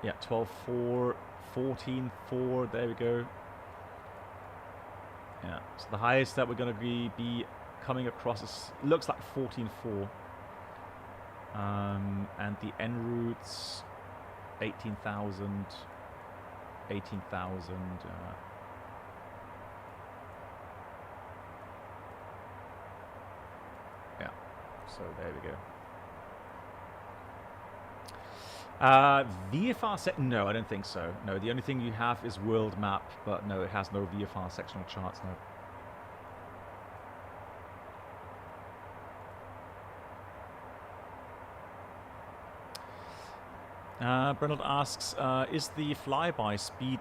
Yeah, 12.4, 14.4, there we go. Yeah, so the highest that we're going to be coming across is, looks like 14.4. And the en routes, 18,000, 18,000. So there we go. VFR set? No, I don't think so. No, the only thing you have is world map, but no, it has no VFR sectional charts. No. Bernard asks, is the flyby speed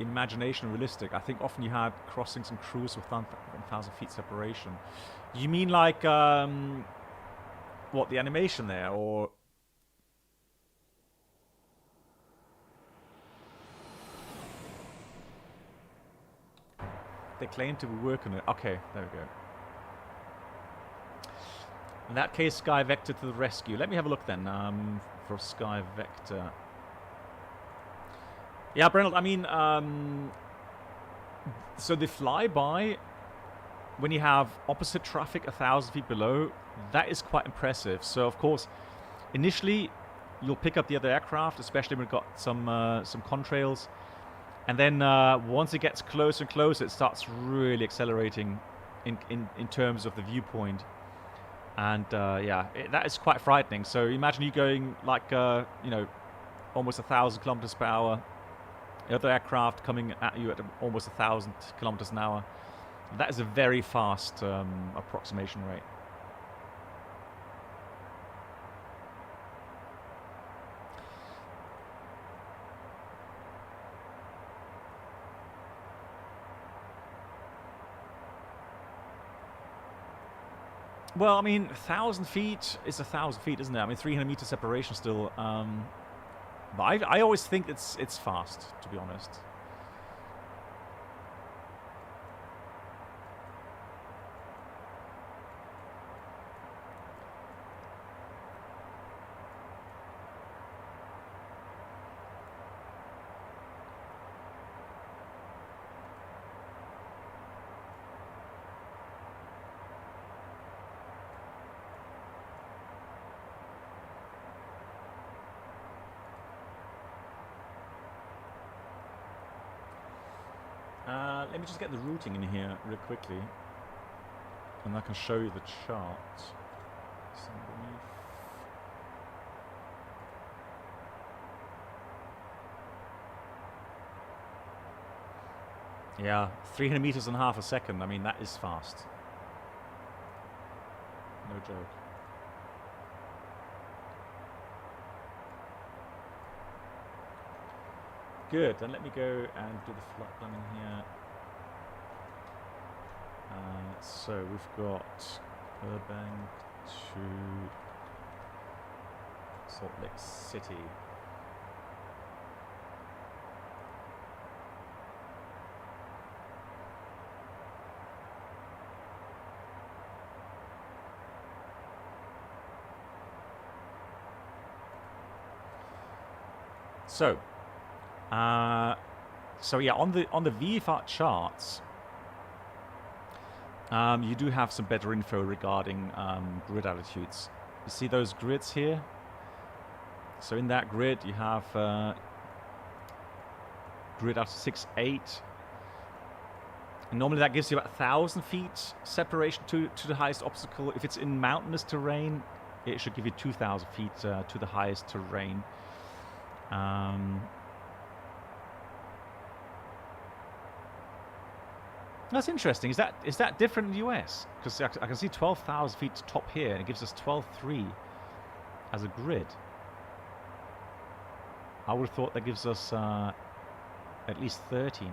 imagination realistic? I think often you had crossings and cruise with 1,000 feet separation. You mean like what, the animation there, or they claim to be working on it? Okay, there we go. In that case, Sky Vector to the rescue. Let me have a look then for Sky Vector. Yeah, Brennan, I mean, so the flyby, when you have opposite traffic 1,000 feet below, that is quite impressive. So, of course, initially, you'll pick up the other aircraft, especially when we've got some contrails. And then once it gets closer and closer, it starts really accelerating in terms of the viewpoint. And yeah, that is quite frightening. So imagine you going like you know, almost 1,000 kilometers per hour. The other aircraft coming at you at almost 1,000 kilometers an hour. That is a very fast approximation rate. Well, I mean, 1,000 feet is 1,000 feet, isn't it? I mean, 300 meter separation still. But I always think it's fast, to be honest. Let me just get the routing in here real quickly, and I can show you the chart. It's underneath. Yeah, 300 meters in half a second. I mean, that is fast. No joke. Good, then let me go and do the flight planning here. So we've got Burbank to Salt Lake City. So yeah, on the VFR charts, you do have some better info regarding grid altitudes. You see those grids here? So in that grid, you have grid up to 6.8. And normally that gives you about 1,000 feet separation to the highest obstacle. If it's in mountainous terrain, it should give you 2,000 feet to the highest terrain. That's interesting. Is that different in the US? Because I can see 12,000 feet top here, and it gives us 12.3 as a grid. I would have thought that gives us at least 13.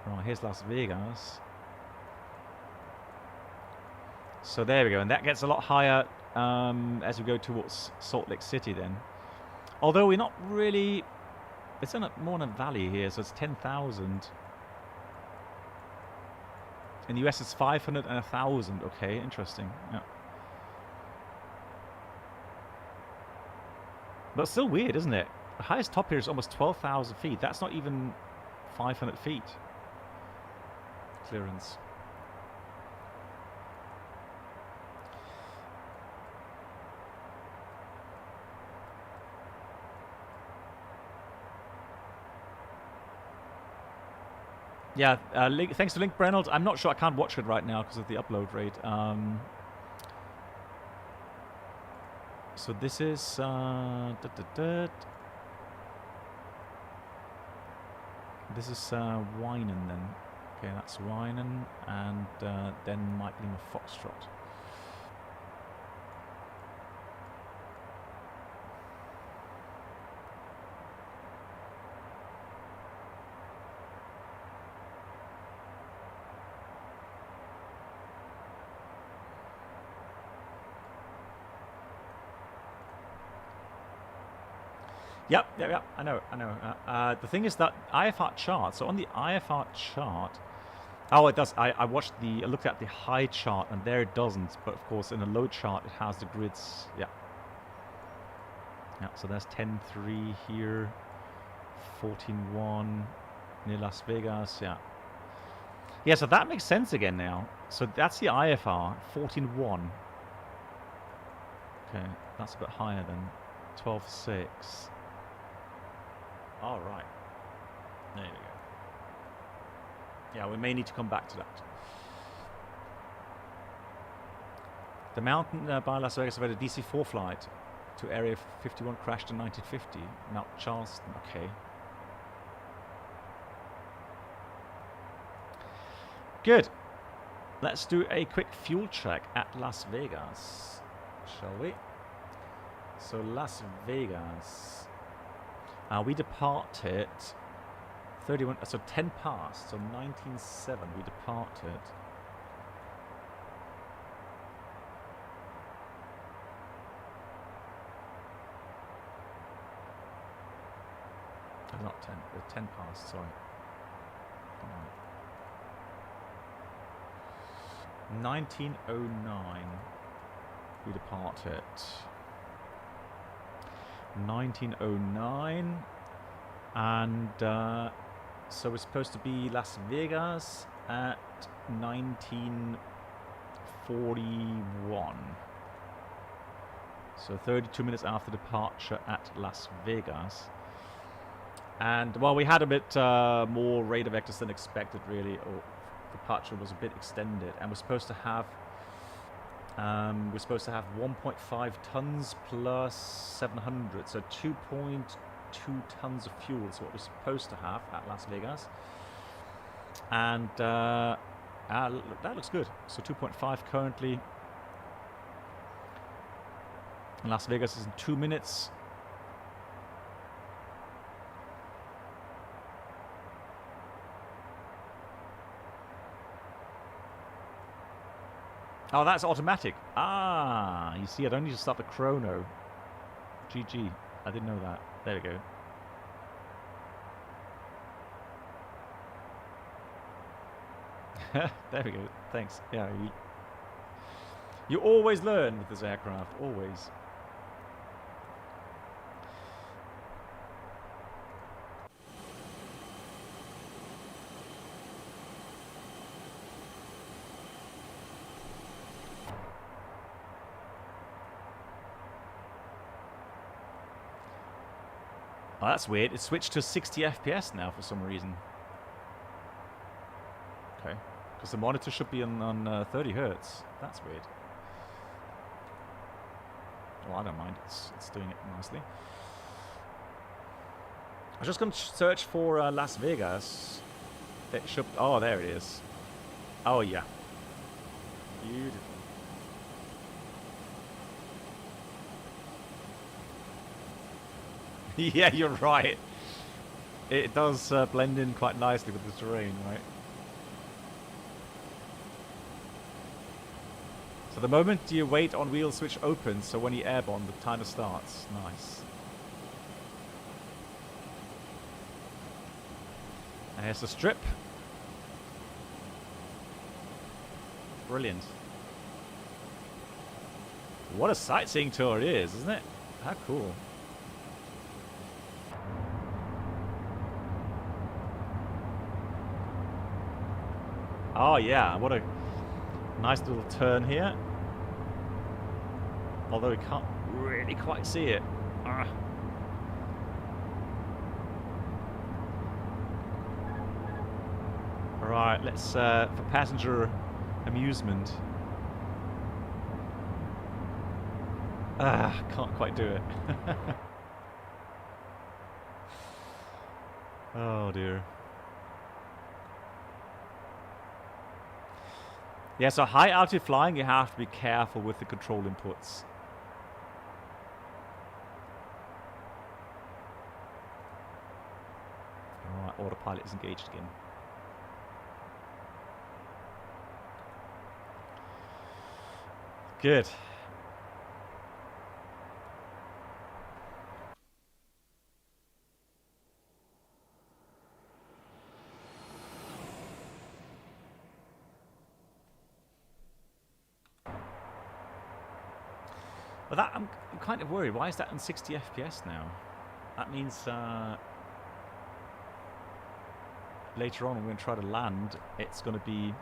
Right, here's Las Vegas. So there we go, and that gets a lot higher as we go towards Salt Lake City then. Although we're not really... It's more in a valley here, so it's 10,000. In the US, it's 500 and 1,000. Okay, interesting. Yeah. But still weird, isn't it? The highest top here is almost 12,000 feet. That's not even 500 feet clearance. Yeah, thanks to Link Reynolds. I'm not sure. I can't watch it right now because of the upload rate. So this is... This is Winan then. Okay, that's Winan, and then Mike Lima Foxtrot. Yep, I know. The thing is that IFR chart, so on the IFR chart, oh, it does. I looked at the high chart, and there it doesn't, but of course in the low chart it has the grids. Yeah, so there's 10.3 here, 14.1 near Las Vegas. Yeah, so that makes sense again now. So that's the IFR, 14.1. Okay, that's a bit higher than 12.6. All right, there you go. Yeah, we may need to come back to that. The mountain by Las Vegas had a DC-4 flight to Area 51 crashed in 1950. Mount Charleston, okay. Good. Let's do a quick fuel check at Las Vegas, shall we? So Las Vegas. We departed 31, so 10 past, so 19.7 we departed. Not 10, 10 past, sorry. Come on. 1909 we departed. 1909 and so we're supposed to be Las Vegas at 1941. So 32 minutes after departure at Las Vegas. And well, we had a bit more radar vectors than expected, really. Or departure was a bit extended, and we're supposed to have 1.5 tons plus 700, so 2.2 tons of fuel is what we're supposed to have at Las Vegas. And that looks good. So 2.5 currently. And Las Vegas is in 2 minutes. Oh, that's automatic. Ah, you see, I don't need to start the chrono. GG. I didn't know that. There we go. There we go. Thanks. Yeah, you always learn with this aircraft. Always. Oh, that's weird. It switched to 60 FPS now for some reason. Okay. Because the monitor should be on 30 Hertz. That's weird. Well, I don't mind. It's doing it nicely. I was just going to search for Las Vegas. It should... Oh, there it is. Oh, yeah. Beautiful. Yeah, you're right. It does blend in quite nicely with the terrain, right? So the moment you wait on wheel switch opens, so when you airborne, the timer starts. Nice. And here's the strip. Brilliant. What a sightseeing tour it is, isn't it? How cool. Oh yeah, what a nice little turn here. Although we can't really quite see it. Alright, let's, for passenger amusement. Can't quite do it. Oh dear. Yeah, so high altitude flying, you have to be careful with the control inputs. Alright, autopilot is engaged again. Good. But that, I'm kind of worried. Why is that on 60 FPS now? That means later on when we're going to try to land, it's going to be...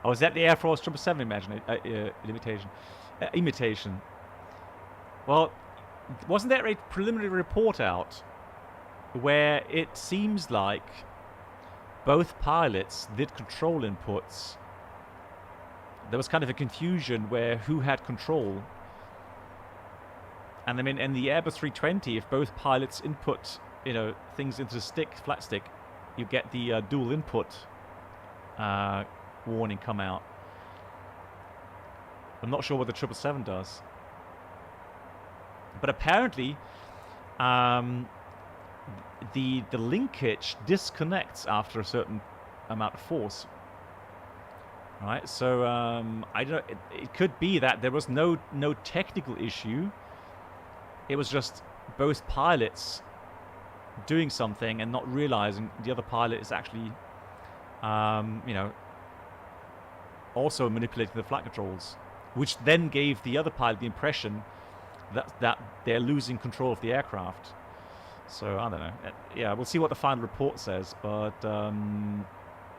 Oh, is that the Air Force 777 limitation? imitation. Well, wasn't there a preliminary report out where it seems like both pilots did control inputs? There was kind of a confusion where who had control. And I mean, in the Airbus 320, if both pilots input, things into the flat stick, you get the dual input warning come out. I'm not sure what the 777 does. But apparently, the linkage disconnects after a certain amount of force. Right, so I don't. It could be that there was no technical issue. It was just both pilots doing something and not realizing the other pilot is actually, also manipulating the flight controls, which then gave the other pilot the impression that they're losing control of the aircraft. So I don't know. Yeah, we'll see what the final report says, but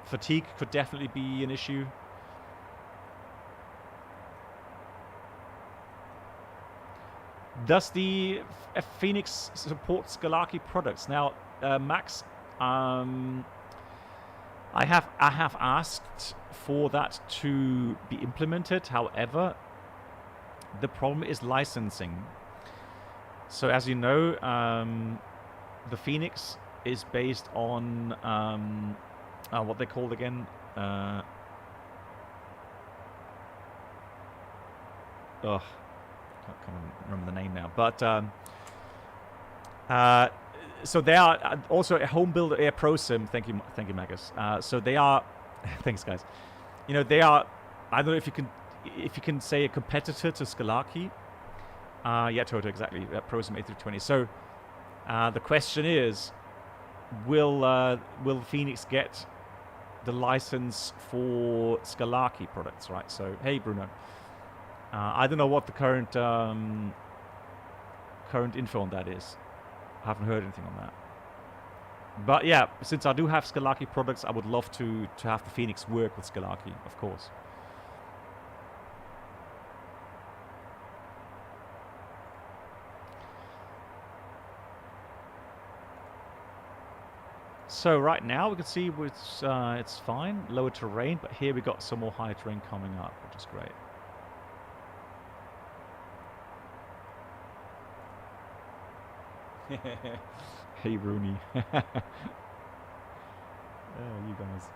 fatigue could definitely be an issue. Does the Phoenix support Skalaki products? Now, Max, I have asked for that to be implemented. However, the problem is licensing. So, as you know, the Phoenix is based on what they're called again. I can't remember the name now, but so they are also a home builder Air Pro Sim. Thank you, Magus. So they are, thanks guys. They are. I don't know if you can say a competitor to Skalaki. Yeah, Toto, exactly. Pro Sim A320. So the question is, will Phoenix get the license for Skalaki products? Right. So hey, Bruno. I don't know what the current info on that is. I haven't heard anything on that. But yeah, since I do have Skalaki products, I would love to have the Phoenix work with Skalaki, of course. So right now we can see it's fine, lower terrain, but here we got some more higher terrain coming up, which is great. Hey Rooney. Oh, you guys.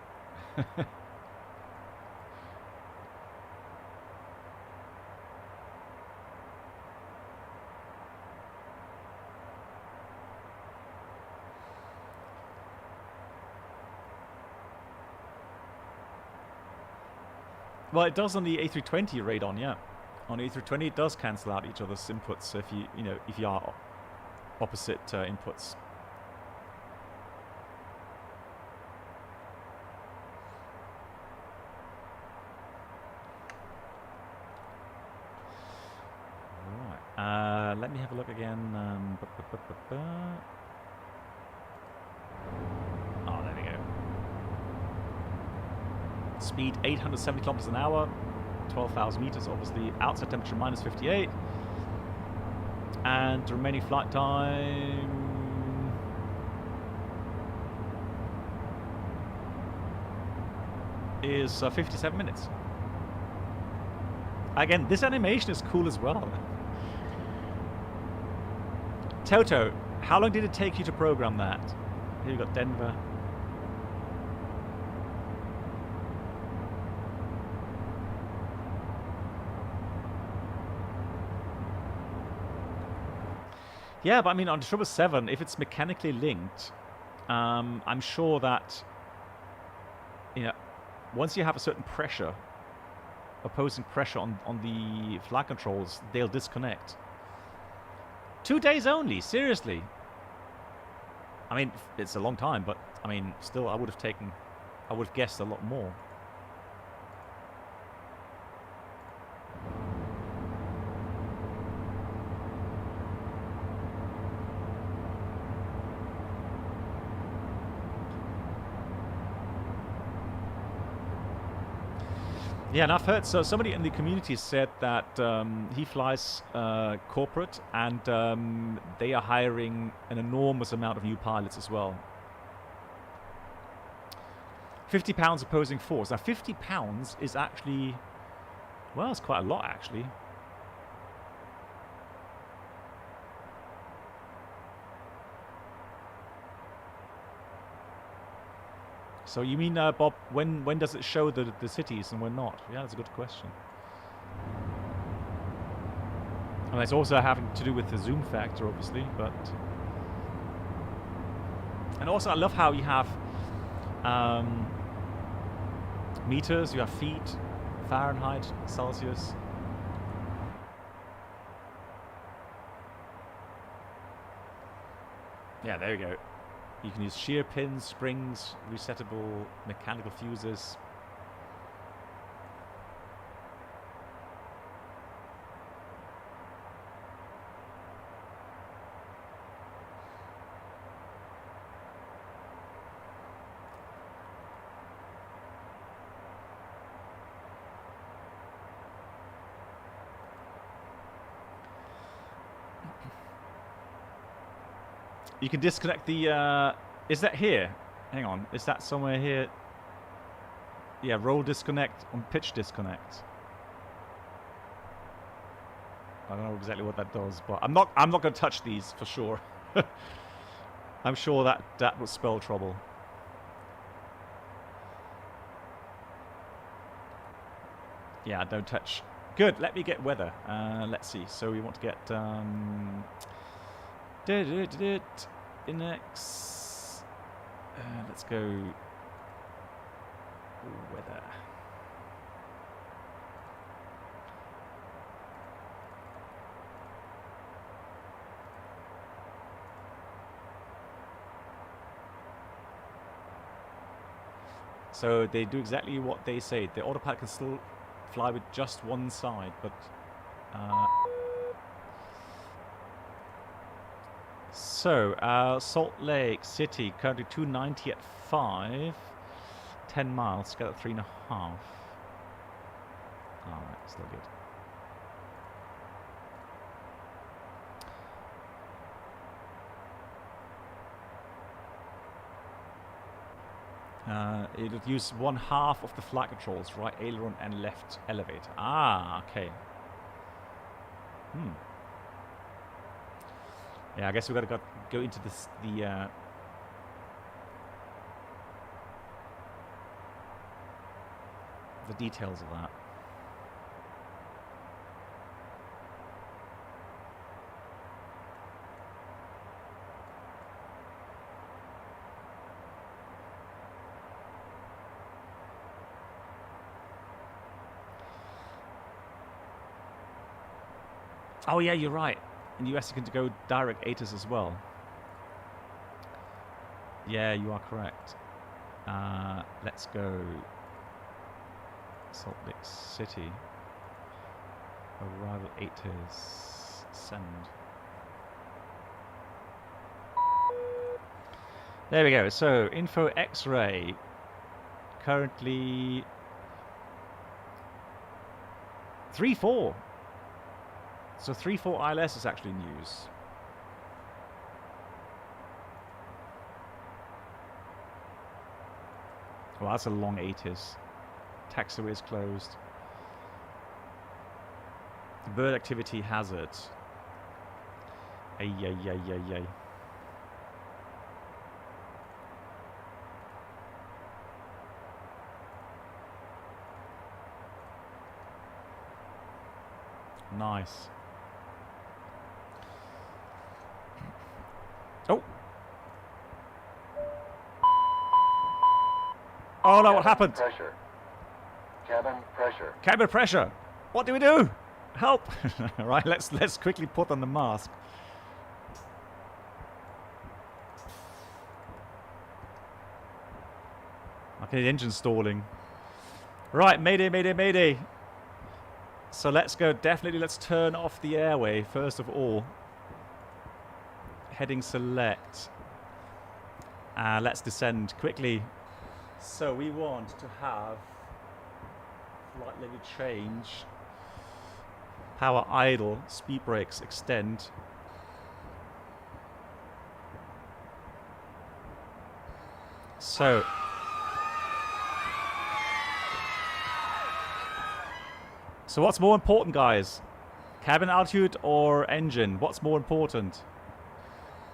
Well, it does on the A320 radon, yeah. On the A320 it does cancel out each other's inputs, so if you are opposite inputs. Right. Let me have a look again. Oh, there we go. Speed 870 kilometers an hour, 12,000 meters. Obviously, outside temperature -58. And the remaining flight time is 57 minutes. Again, this animation is cool as well. Toto, how long did it take you to program that? Here you got Denver. Yeah, but I mean, on the 777, if it's mechanically linked, I'm sure that, once you have a certain pressure, opposing pressure on the flight controls, they'll disconnect. 2 days only, seriously. I mean, it's a long time, but I mean, still, I would have guessed a lot more. Yeah, and I've heard, so somebody in the community said that he flies corporate, and they are hiring an enormous amount of new pilots as well. £50 opposing force. Now, £50 is actually, well, it's quite a lot, actually. So you mean, Bob, when does it show the cities and when not? Yeah, that's a good question. And it's also having to do with the zoom factor, obviously, but... And also, I love how you have meters, you have feet, Fahrenheit, Celsius. Yeah, there you go. You can use shear pins, springs, resettable mechanical fuses. You can disconnect the, is that here? Hang on, is that somewhere here? Yeah, roll disconnect on pitch disconnect. I don't know exactly what that does, but I'm not going to touch these for sure. I'm sure that would spell trouble. Yeah, don't touch. Good, let me get weather. Let's see. So we want to get index. Let's go weather. So they do exactly what they say. The autopilot can still fly with just one side, but so Salt Lake City currently 290 at 5, 10 miles, got at 3.5. All right, still good. It would use 1/2 of the flight controls, right aileron and left elevator. Ah, okay. Yeah, I guess we gotta go into this the details of that. Oh yeah, you're right. In the US you can go direct ATIS as well. Yeah, you are correct. Let's go Salt Lake City. Arrival ATIS. Send. There we go. So info X-ray. Currently 3-4. So 3-4 ILS is actually in use. Well, that's a long ATIS. Taxiway is closed. Bird activity hazard. Ay, ay, ay, ay, ay. Nice. Oh. Oh no, what happened? Pressure. Cabin pressure. Cabin pressure. What do we do? Help. Right, let's quickly put on the mask. Okay, the engine's stalling. Right, mayday, mayday, mayday. So let's go, definitely let's turn off the airway first of all. Heading select. Let's descend quickly. So we want to have Flight level change. Power idle. Speed brakes extend. So what's more important, guys? Cabin altitude or engine? What's more important?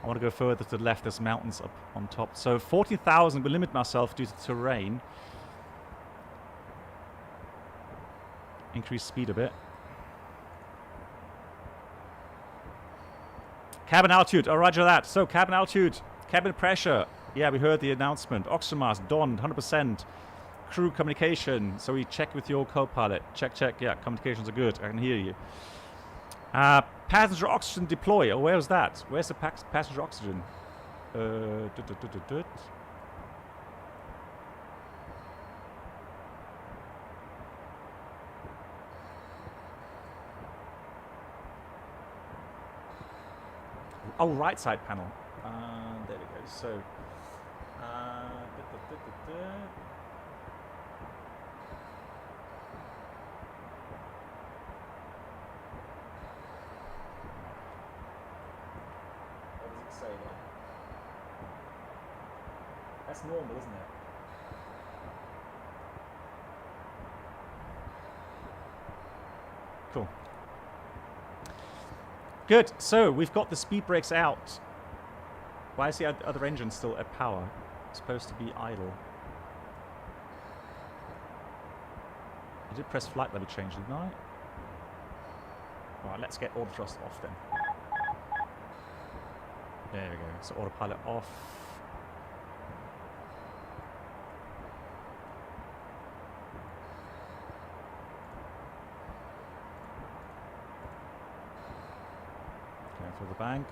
I want to go further to the left. There's mountains up on top. So 14,000 will limit myself due to terrain. Increase speed a bit. Cabin altitude. Oh, roger that. So cabin altitude. Cabin pressure. Yeah, we heard the announcement. Oxygen mask done. 100%. Crew communication. So we check with your co-pilot. Check, check. Yeah, communications are good. I can hear you. Passenger oxygen deploy. Oh, where's that? Where's the passenger oxygen? Oh, right side panel. There we go. So, what does it say there? That's normal, isn't it? Cool. Good. So we've got the speed brakes out. Why is the other engine still at power? It's supposed to be idle. I did press flight level change, didn't I? Alright, let's get auto thrust off then. There we go. So autopilot off. Going for the bank.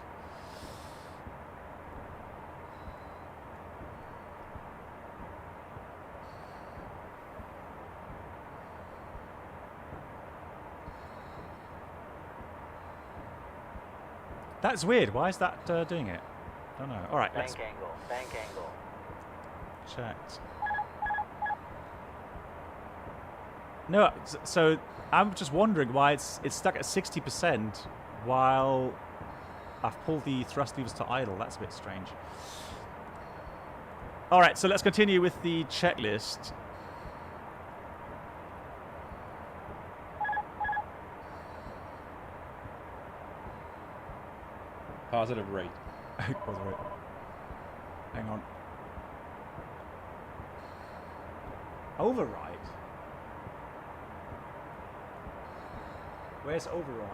That's weird. Why is that doing it? I don't know. All right, let's Bank angle. Bank angle. checked. No, so I'm just wondering why it's stuck at 60% while I've pulled the thrust levers to idle. That's a bit strange. All right, so let's continue with the checklist. Positive rate. Positive rate. Hang on. Override? Where's override?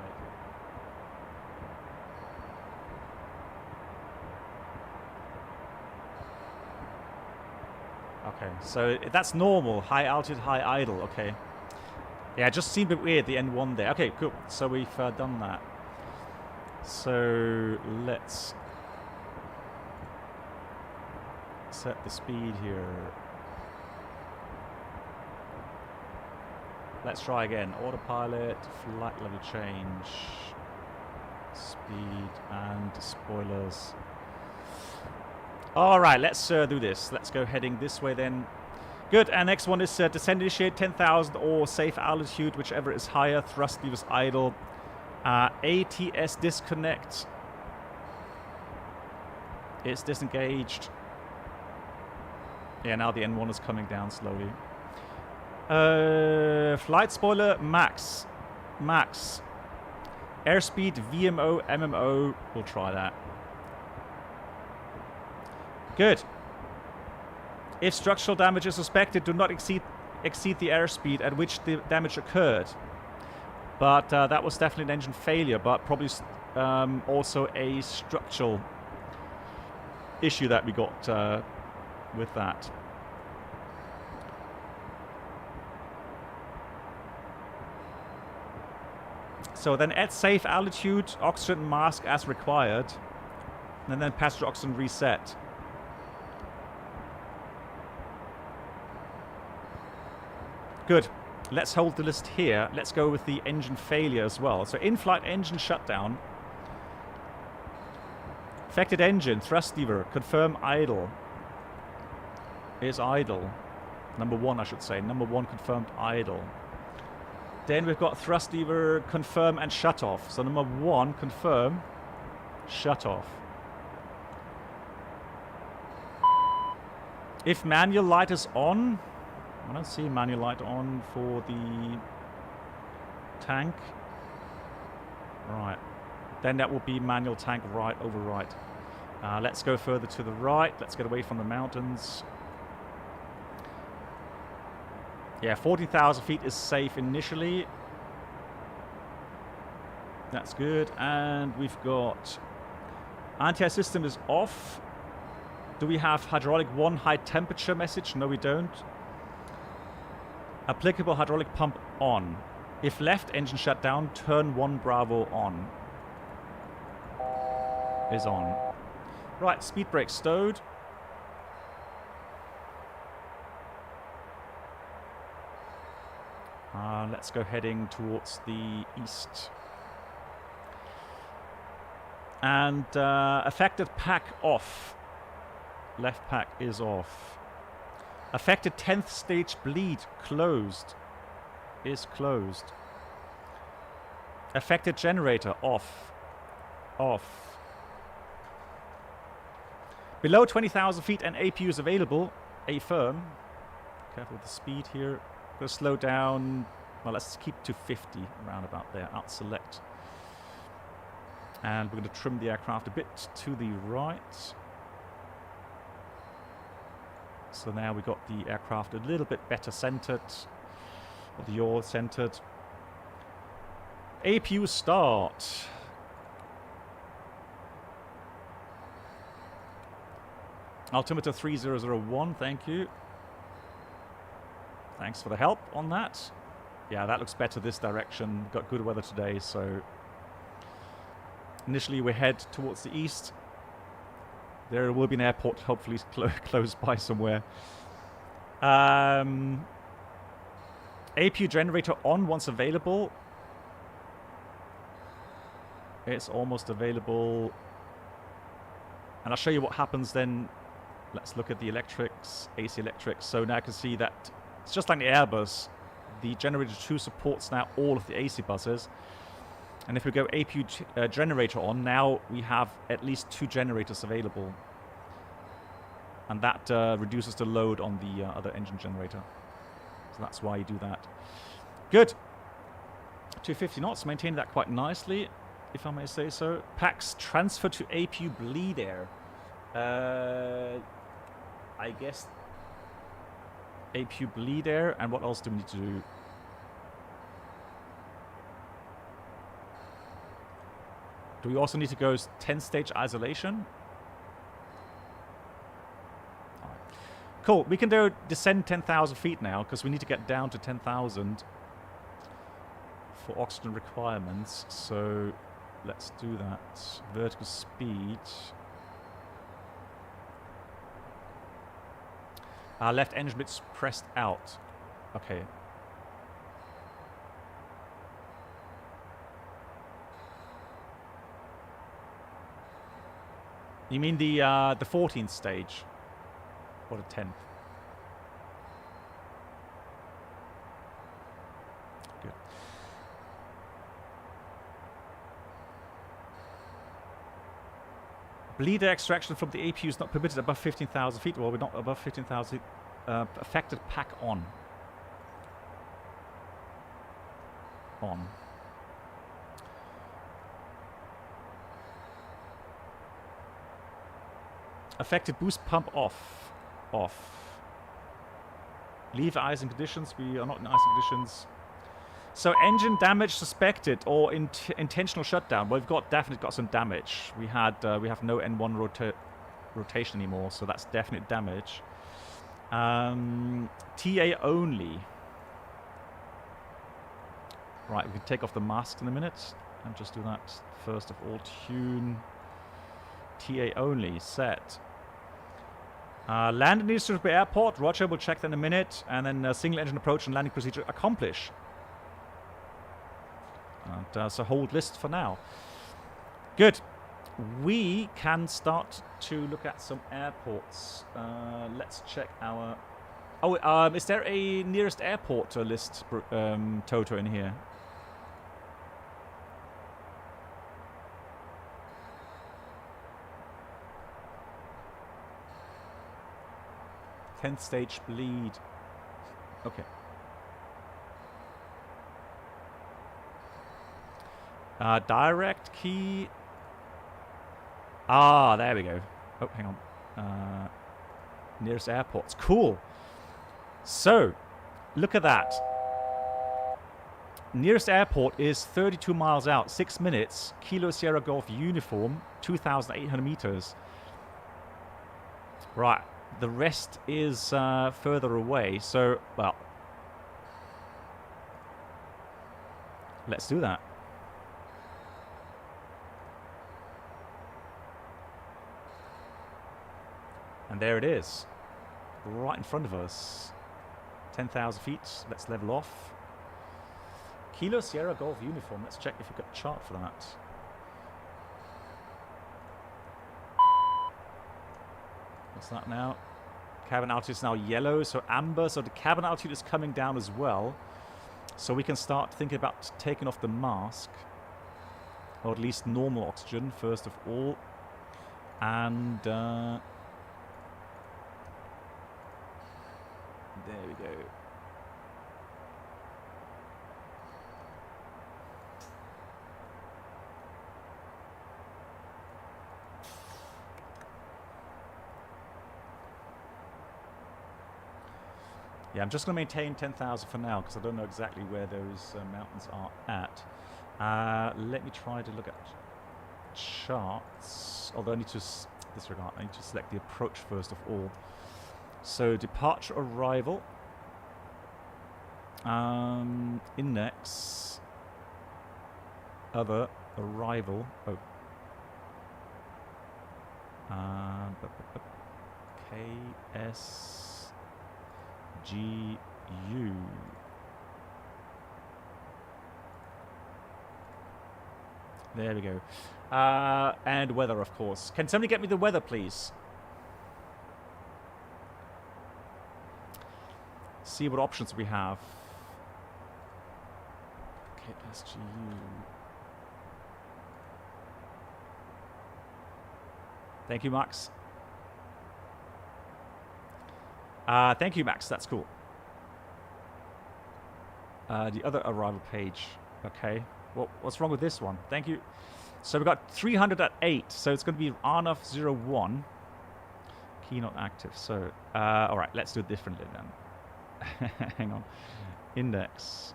Okay, so that's normal. High altitude, high idle. Okay. Yeah, it just seemed a bit weird, the N1 there. Okay, cool. So we've done that. So let's set the speed here. Let's try again. Autopilot, flight level change, speed, and spoilers. All right, let's do this. Let's go heading this way then. Good, and next one is descend initiate 10,000 or safe altitude, whichever is higher. Thrust levers idle. ATS disconnect. It's disengaged. Yeah, now the N1 is coming down slowly. Flight spoiler max. Max. Airspeed VMO, MMO. We'll try that. Good. If structural damage is suspected, do not exceed the airspeed at which the damage occurred. But that was definitely an engine failure, but probably also a structural issue that we got with that. So then at safe altitude, oxygen mask as required, and then passenger oxygen reset. Good. Let's hold the list here. Let's go with the engine failure as well. So in-flight engine shutdown. Affected engine, thrust lever, confirm idle. Is idle. Number one, I should say. Number one confirmed idle. Then we've got thrust lever, confirm, and shut off. So number 1, confirm, shut off. If manual light is on, I don't see manual light on for the tank. Right. Then that will be manual tank right over right. Let's go further to the right. Let's get away from the mountains. Yeah, 40,000 feet is safe initially. That's good. And we've got anti-air system is off. Do we have hydraulic 1 high temperature message? No, we don't. Applicable hydraulic pump on. If left engine shut down, turn 1 Bravo on. Is on. Right, speed brake stowed. Let's go heading towards the east. And affected pack off. Left pack is off. Affected 10th stage bleed closed. Is closed. Affected generator off. Off. Below 20,000 feet and APU is available. Affirm. Careful with the speed here. Go slow down. Well, let's keep to 50 around about there. Out select. And we're going to trim the aircraft a bit to the right. So now we've got the aircraft a little bit better centered. Or the yaw centered. APU start. Altimeter 3001, thank you. Thanks for the help on that. Yeah, that looks better this direction. Got good weather today, so initially we head towards the east. There will be an airport, hopefully close by somewhere. APU generator on once available. It's almost available. And I'll show you what happens then. Let's look at the electrics, AC electrics. So now I can see that it's just like the Airbus. The generator 2 supports now all of the AC buses. And if we go APU generator on, now we have at least 2 generators available. And that reduces the load on the other engine generator. So that's why you do that. Good. 250 knots, maintained that quite nicely, if I may say so. Packs transfer to APU bleed air. I guess APU bleed air, and what else do we need to do? Do we also need to go 10-stage isolation? Right. Cool, we can descend 10,000 feet now, because we need to get down to 10,000 for oxygen requirements, so let's do that. Vertical speed. Left engine bit's pressed out. Okay. You mean the 14th stage? Or the 10th? Good. Bleed air extraction from the APU is not permitted above 15,000 feet. Well, we're not above 15,000 feet. Affected pack on. On. Affected boost pump off. Off. Leave icing conditions. We are not in icing conditions. So engine damage suspected or intentional shutdown. Well, we've definitely got some damage. We have no N1 rotation anymore, so that's definite damage. TA only. Right, we can take off the mask in a minute and just do that first of all. Tune TA only set. Land in Eastern Airport. Roger, we'll check that in a minute. And then single engine approach and landing procedure accomplish. And so hold list for now. Good. We can start to look at some airports. Let's check our Oh, is there a nearest airport list, Toto, in here? Tenth stage bleed. Okay. Direct key. Ah, there we go. Oh, hang on. Nearest airports. Cool. So, look at that. Nearest airport is 32 miles out, 6 minutes. Kilo Sierra Golf uniform, 2,800 meters. Right. The rest is further away. So, well, let's do that. And there it is. Right in front of us. 10,000 feet. Let's level off. Kilo Sierra Golf uniform. Let's check if we've got a chart for that. What's that now? Cabin altitude is now yellow, so amber. So the cabin altitude is coming down as well. So we can start thinking about taking off the mask. Or at least normal oxygen, first of all. And there we go. Yeah, I'm just going to maintain 10,000 for now because I don't know exactly where those mountains are at. Let me try to look at charts. Although I need to disregard. I need to select the approach first of all. So departure arrival. Index. Other arrival. Oh. KSGU. There we go. And weather, of course. Can somebody get me the weather, please? See what options we have. KSGU. Thank you, Max. Thank you, Max. That's cool. The other arrival page. Okay. What's wrong with this one? Thank you. So we got 300 at 8. So it's going to be RNAF 01. Key not active. So, all right. Let's do it differently then. Hang on. Index.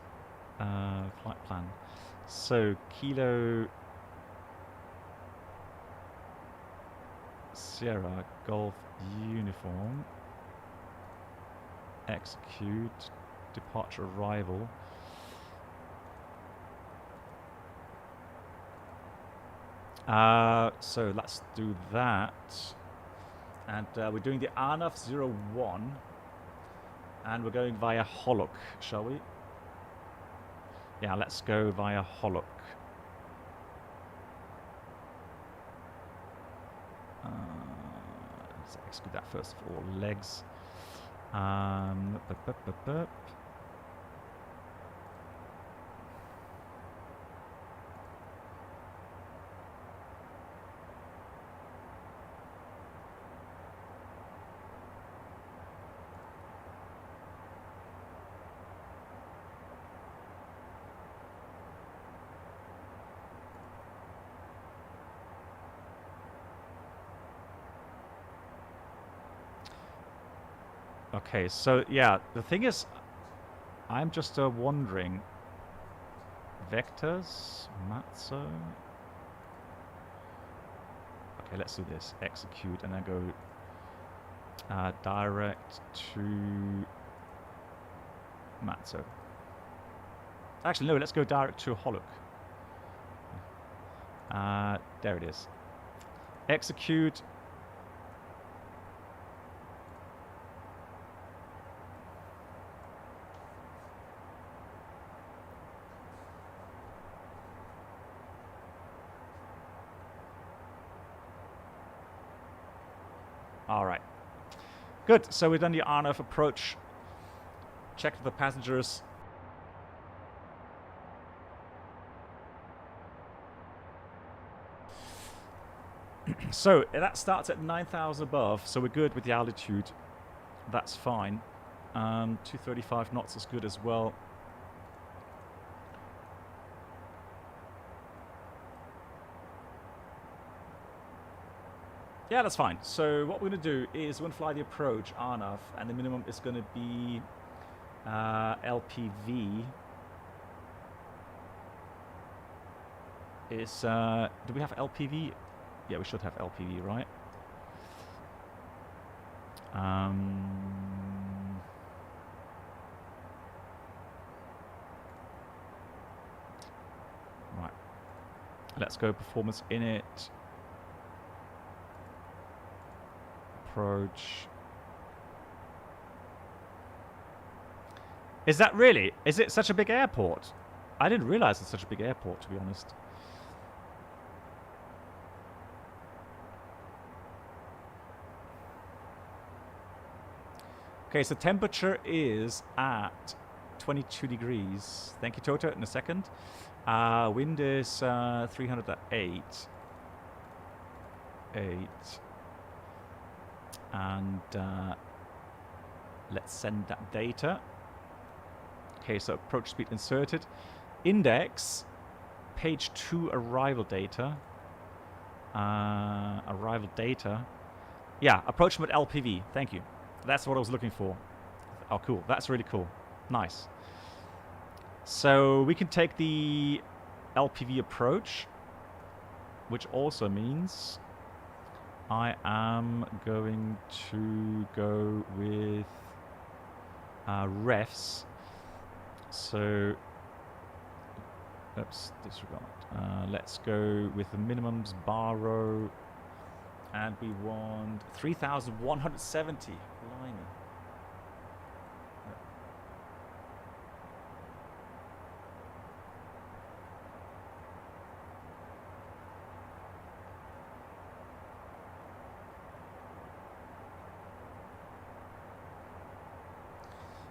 Flight plan. So, Kilo Sierra Golf uniform. Execute. Departure arrival. So let's do that. And we're doing the RNAF 01. And we're going via Hollock, shall we? Yeah, let's go via Hollock. Let's execute that first of all. Legs. Okay, so yeah, the thing is, I'm just wondering. Vectors, Matzo. Okay, let's do this. Execute and then go direct to Matzo. Actually, no, let's go direct to Hollock. There it is. Execute. All right. Good. So we've done the RNAF approach check the passengers. So that starts at 9,000 above, so we're good with the altitude. That's fine. 235 knots is good as well. Yeah, that's fine. So what we're going to do is we're going to fly the approach, RNAV, and the minimum is going to be LPV. Is do we have LPV? Yeah, we should have LPV, right? Right. Let's go performance in it. Approach. Is that really? Is it such a big airport? I didn't realize it's such a big airport, to be honest. Okay, so temperature is at 22 degrees. Thank you, Toto, in a second. Wind is 300 at 8. And let's send that data. Okay, so approach speed inserted. Index, page 2 arrival data. Arrival data. Yeah, approach mode LPV. Thank you. That's what I was looking for. Oh, cool. That's really cool. Nice. So we can take the LPV approach, which also means I am going to go with refs. So, oops, disregard. Let's go with the minimums bar row, and we want 3,170. Blimey.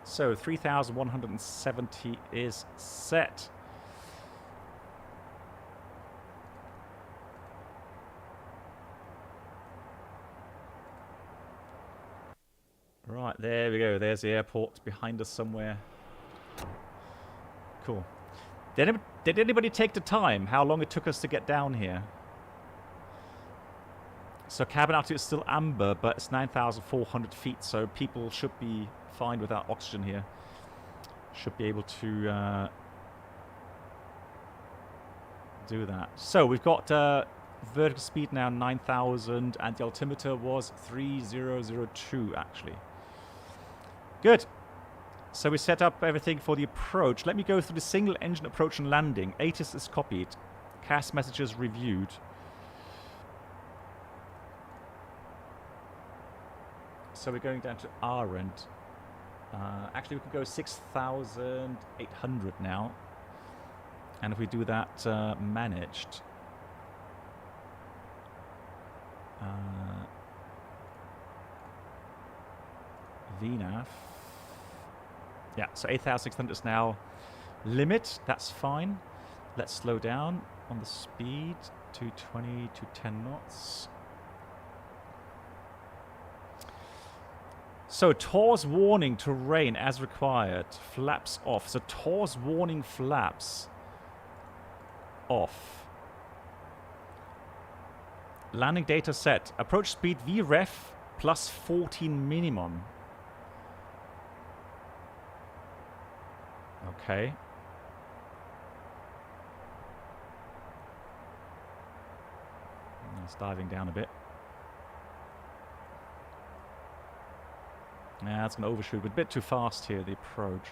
So 3,170 is set. Right, there we go. There's the airport behind us somewhere. Cool. Did anybody take the time? How long it took us to get down here? So cabin altitude is still amber, but it's 9,400 feet, so people should be fine without oxygen here. Should be able to do that. So we've got vertical speed now 9,000, and the altimeter was 3002 actually. Good. So we set up everything for the approach. Let me go through the single engine approach and landing. ATIS is copied. CAS messages reviewed. So we're going down to our end. Actually, we can go 6,800 now. And if we do that managed, VNAV. Yeah, so 8,600 is now limit. That's fine. Let's slow down on the speed. 220 to 10 knots. So TORS warning to rain as required. Flaps off. So TORS warning flaps off. Landing data set. Approach speed VREF plus 14 minimum. Okay. It's diving down a bit. Yeah, that's going to overshoot. We're a bit too fast here, the approach.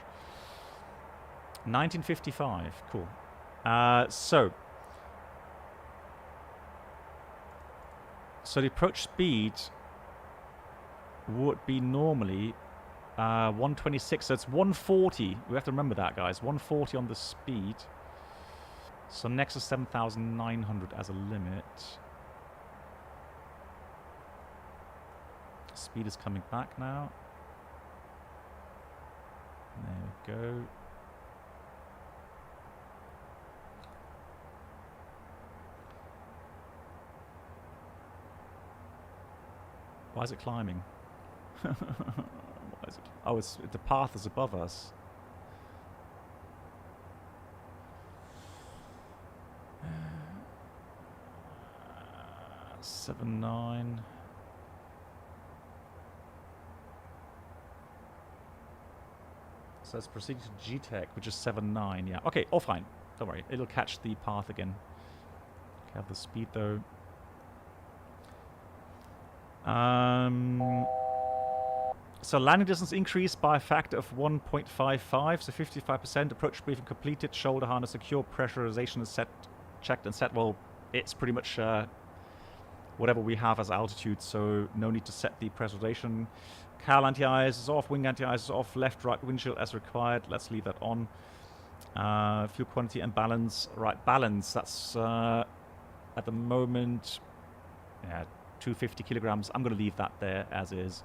1955. Cool. So the approach speed would be normally 126. So it's 140. We have to remember that, guys. 140 on the speed. So next is 7,900 as a limit. Speed is coming back now. There we go. Why is it climbing? Why is it? Oh, the path is above us. 7-9. So let's proceed to GTEC, which is 7-9. Yeah. Okay. All fine. Don't worry. It'll catch the path again. Okay, have the speed though. So landing distance increased by a factor of 1.55, so 55%. Approach briefing completed. Shoulder harness secure. Pressurization is set, checked and set. Well, it's pretty much whatever we have as altitude, so no need to set the pressurization. Cowl anti-ice is off. Wing anti-ice is off. Left, right windshield as required. Let's leave that on. Fuel quantity and balance. Right, balance. That's at the moment, yeah, 250 kilograms. I'm going to leave that there as is.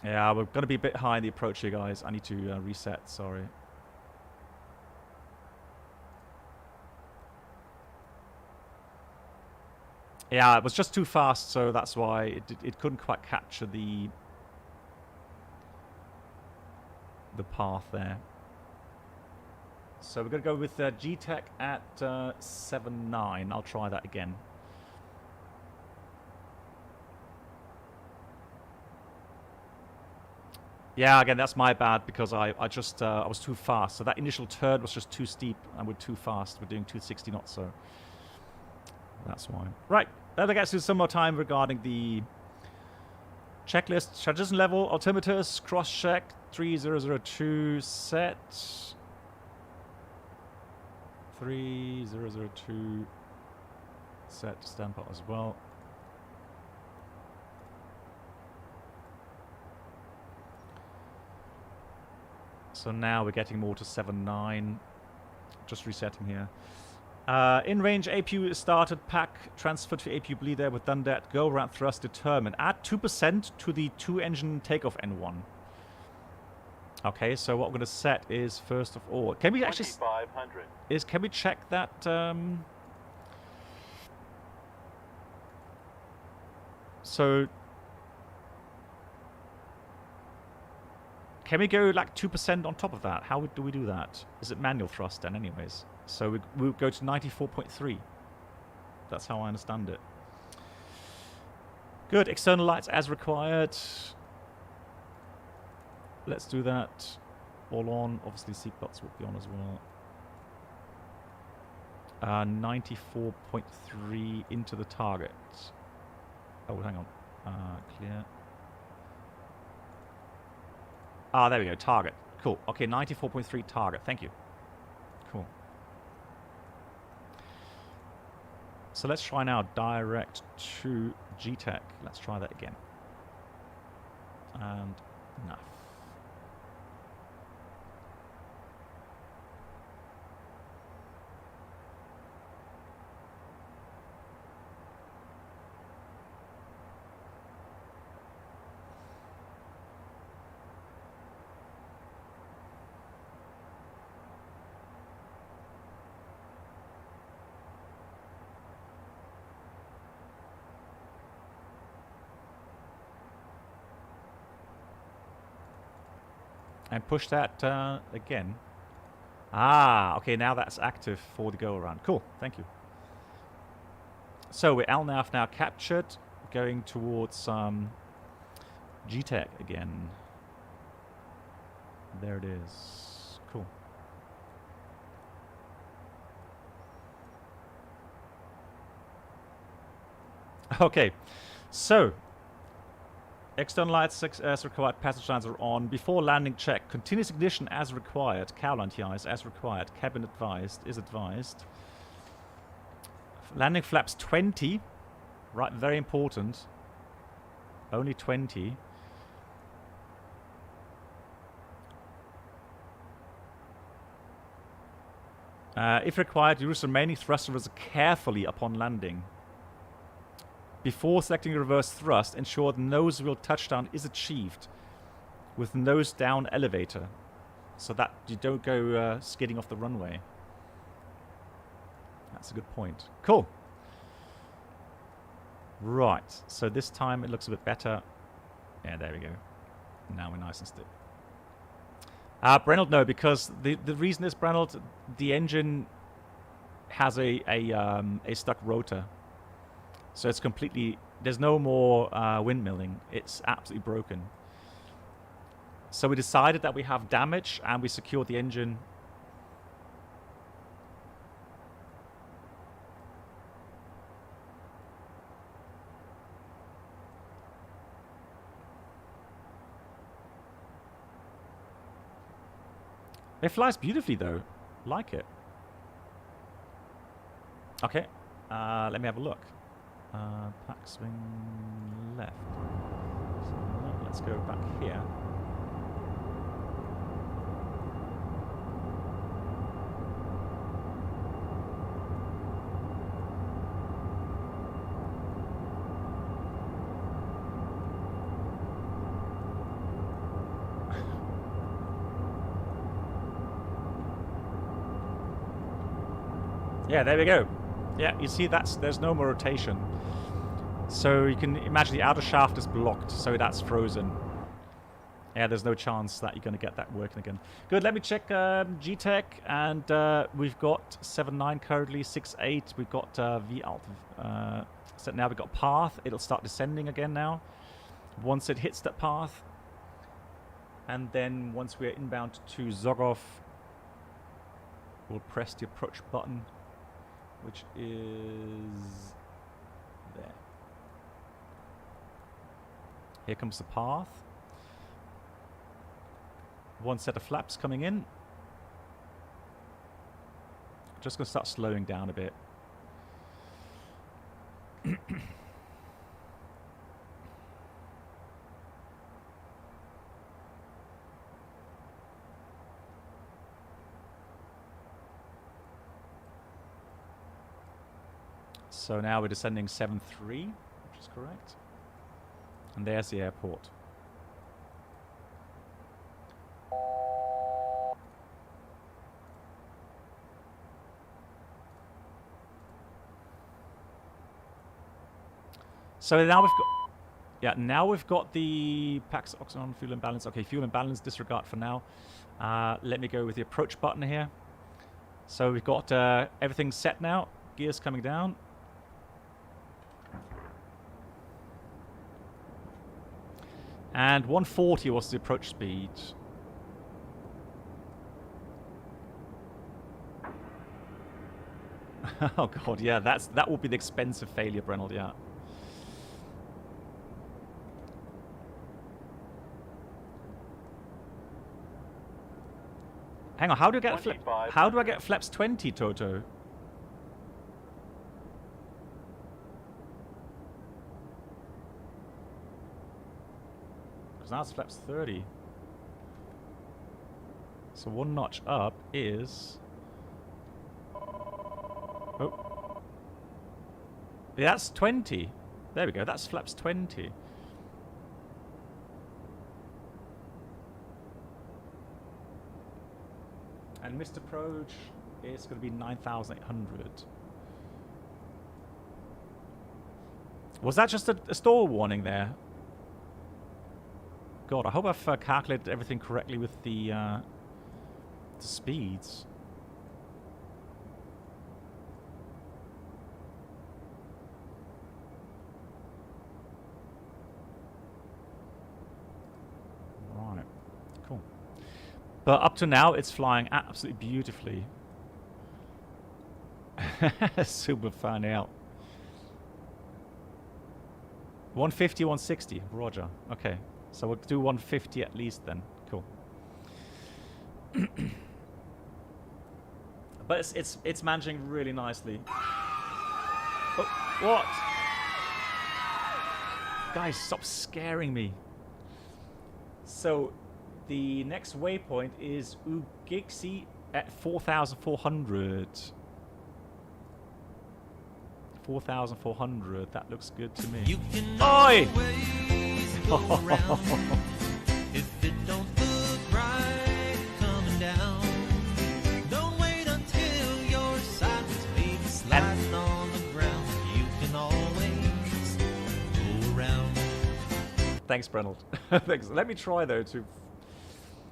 Yeah, we're going to be a bit high in the approach here, guys. I need to reset, sorry. Yeah, it was just too fast, so that's why it couldn't quite capture the path there. So we're going to go with GTEC at 7-9. I'll try that again. Yeah, again, that's my bad because I was too fast. So that initial turn was just too steep and we're too fast. We're doing 260 knots, so that's why. Right, that gets us some more time regarding the checklist. Transition level, altimeters, cross-check, 3002 set. 3002 set stamp out as well. So now we're getting more to 7-9. Just resetting here. In range, APU is started. Pack transferred to APU bleed there. We've done that. Go around thrust determined. Add 2% to the 2-engine takeoff N1. Okay, so what we're going to set is first of all. Can we actually? 2500. Can we check that? So. Can we go like 2% on top of that? How do we do that? Is it manual thrust then anyways? So we'll go to 94.3. That's how I understand it. Good. External lights as required. Let's do that. All on. Obviously seatbelts will be on as well. 94.3 into the target. Oh, hang on. Clear. Ah, there we go. Target. Cool. Okay, 94.3 target. Thank you. Cool. So let's try now direct to GTEC. Let's try that again. And enough. And push that again. Ah, okay, now that's active for the go-around. Cool, thank you. So we're LNAV now captured, going towards GTEC again. There it is. Cool. Okay, so external lights as required, passenger signs are on. Before landing check, continuous ignition as required. Cowl anti-ice as required. Cabin advised, is advised. Landing flaps 20. Right, very important. Only 20. If required, use remaining thrust levers carefully upon landing. Before selecting reverse thrust, ensure the nose wheel touchdown is achieved with nose down elevator, so that you don't go skidding off the runway. That's a good point. Cool. Right, so this time it looks a bit better. Yeah, there we go. Now we're nice and still. Brenold, no, because the reason is, Brenold, the engine has a stuck rotor. So it's completely... There's no more windmilling. It's absolutely broken. So we decided that we have damage and we secured the engine. It flies beautifully, though. Like it. Okay. Let me have a look. Pack swing left. So let's go back here. Yeah, there we go. Yeah, you see, there's no more rotation. So you can imagine the outer shaft is blocked, so that's frozen. Yeah, there's no chance that you're going to get that working again. Good, let me check GTEC, and we've got 7.9 currently, 6.8. We've got VALT. So now we've got path. It'll start descending again now, once it hits that path. And then once we're inbound to Zogov, we'll press the approach button, which is there. Here comes the path. One set of flaps coming in. Just going to start slowing down a bit. So now we're descending 7.3, which is correct. And there's the airport. So now we've got... Yeah, now we've got the packs, oxygen, fuel imbalance. Okay, fuel imbalance, disregard for now. Let me go with the approach button here. So we've got everything set now. Gears coming down. And 140 was the approach speed. Oh god, yeah, that will be the expensive failure, Brenold, yeah. Hang on, how do I get flaps 20, Toto? Now it's flaps 30. So one notch up is... Oh. Yeah, that's 20. There we go, that's flaps 20. And missed approach is going to be 9,800. Was that just a stall warning there? God, I hope I've calculated everything correctly with the speeds. Right, cool. But up to now, it's flying absolutely beautifully. Super fun out. 150, 160, Roger. Okay. So we'll do 150 at least then. Cool. But it's managing really nicely. Oh, what? Guys, stop scaring me. So the next waypoint is Ugixi at 4,400. 4,400. That looks good to me. You can Oi! always go around if it don't look right coming down. Don't wait until you're sideways, baby, sliding on the ground. You can always go around. Thanks, Brenold. Thanks. Let me try though to.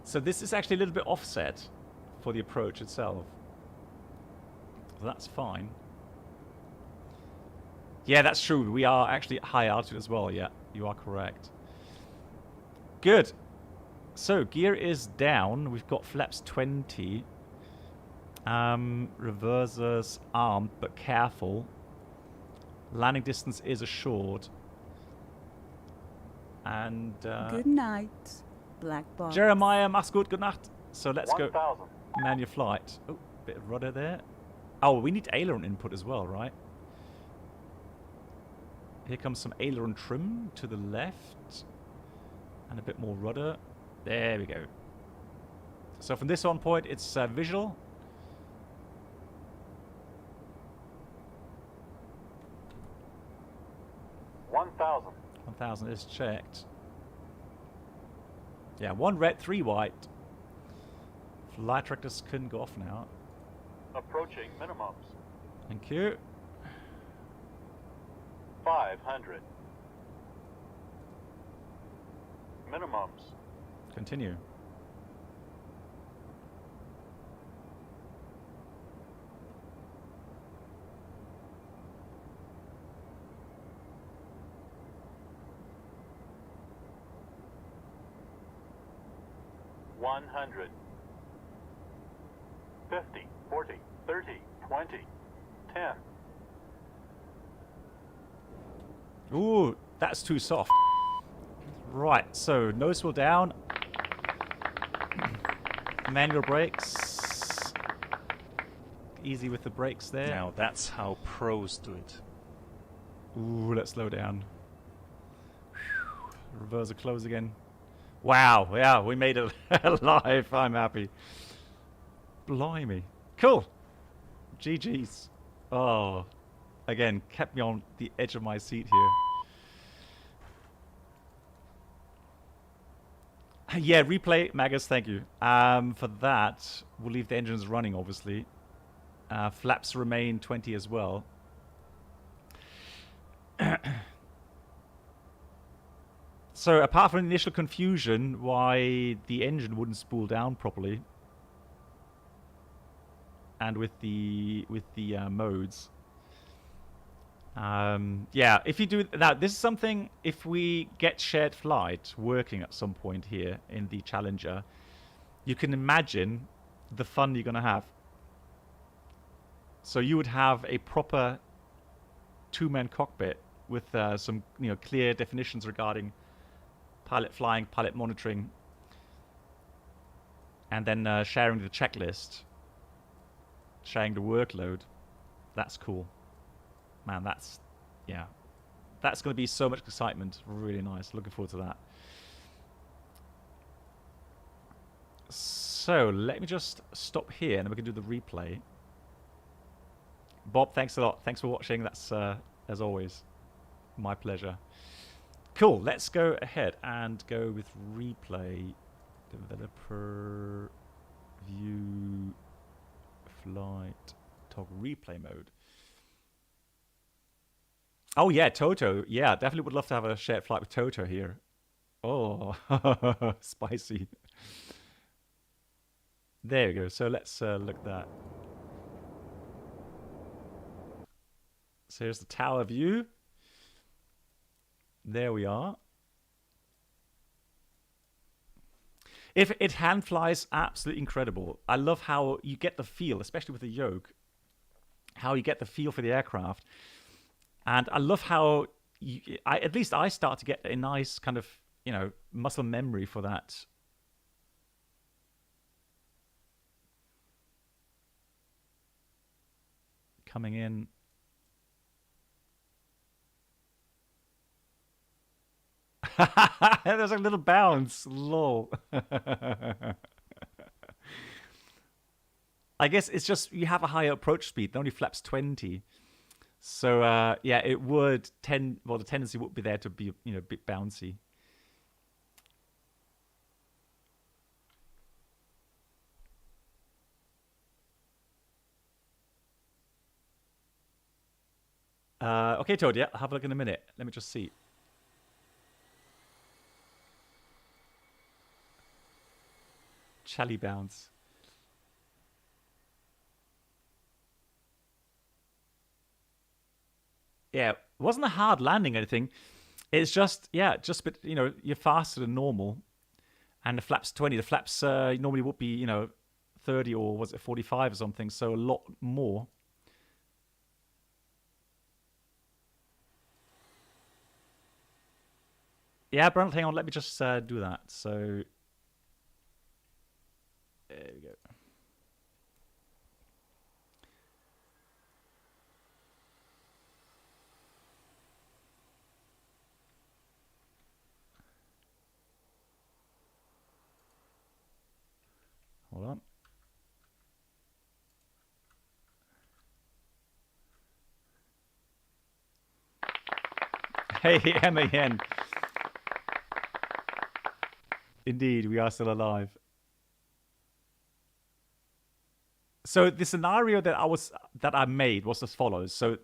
So this is actually a little bit offset for the approach itself. So that's fine. Yeah, that's true. We are actually at high altitude as well. Yeah, you are correct. Good. So gear is down. We've got flaps 20. Reversers armed, but careful. Landing distance is assured. And Good night, black box. Jeremiah, mach's gut, good Nacht. So let's go 1,000. man your flight. Oh, bit of rudder there. Oh, we need aileron input as well, right? Here comes some aileron trim to the left. And a bit more rudder. There we go. So from this on point, it's visual. $1,000. 1,000 is checked. Yeah, 1 red, 3 white. Flight directors can go off now. Approaching minimums. Thank you. 500. Minimums. Continue. $100. 50, 40, 30, 20, 10. Ooh, that's too soft. Right, so nose wheel down. Manual brakes. Easy with the brakes there. Now that's how pros do it. Ooh, let's slow down. Reverser close again. Wow, yeah, we made it alive. I'm happy. Blimey. Cool. GG's. Oh, again, kept me on the edge of my seat here. Yeah, replay, Magus, thank you. For that, we'll leave the engines running, obviously. Flaps remain 20 as well. So, apart from the initial confusion, why the engine wouldn't spool down properly, and with the modes. Yeah, if you do that, this is something, if we get shared flight working at some point here in the Challenger, you can imagine the fun you're going to have. So you would have a proper two-man cockpit with some clear definitions regarding pilot flying, pilot monitoring, and then sharing the checklist, sharing the workload. That's cool. Man, that's going to be so much excitement. Really nice. Looking forward to that. So let me just stop here and then we can do the replay. Bob, thanks a lot. Thanks for watching. That's, as always, my pleasure. Cool. Let's go ahead and go with replay. Developer view flight toggle replay mode. Oh yeah, Toto. Yeah, definitely would love to have a shared flight with Toto here. Oh, spicy. There we go. So let's look at that. So here's the tower view. There we are. If it hand flies, absolutely incredible. I love how you get the feel, especially with the yoke, how you get the feel for the aircraft. And I love how, at least I start to get a nice kind of, muscle memory for that. Coming in. There's a little bounce. Lol. I guess it's just you have a higher approach speed. It only flaps 20. So yeah, it would tend. Well, the tendency would be there to be a bit bouncy. Okay, Toad. Yeah, have a look in a minute. Let me just see. Chally bounce. Yeah, it wasn't a hard landing or anything. It's just, yeah, just a bit, you're faster than normal. And the flaps 20. The flaps normally would be, 30 or was it 45 or something. So a lot more. Yeah, Brent, hang on. Let me just do that. So there we go. Hold on. Hey, MAN. Indeed, we are still alive. So the scenario that I made was as follows. So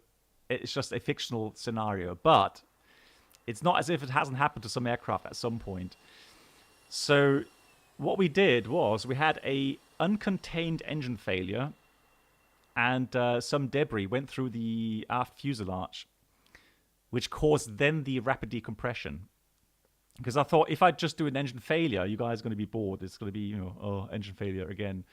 it's just a fictional scenario, but it's not as if it hasn't happened to some aircraft at some point. So what we did was we had a uncontained engine failure, and some debris went through the aft fuselage, which caused then the rapid decompression. Because I thought if I just do an engine failure, you guys are going to be bored. It's going to be, engine failure again.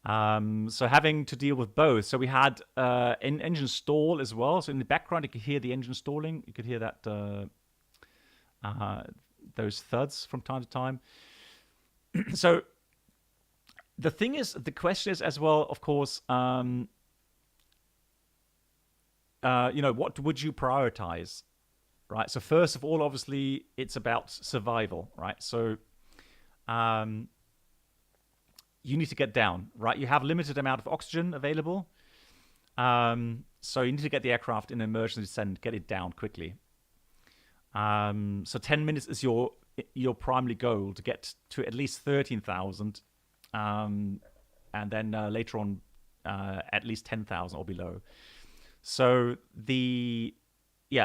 So having to deal with both. So we had engine stall as well. So in the background, you could hear the engine stalling. You could hear that those thuds from time to time. So the question is as well, of course, what would you prioritize? Right. So first of all, obviously, it's about survival, right? So you need to get down, right? You have limited amount of oxygen available. So you need to get the aircraft in emergency descent, get it down quickly. So 10 minutes is your primary goal, to get to at least 13,000. And then later on, at least 10,000 or below. So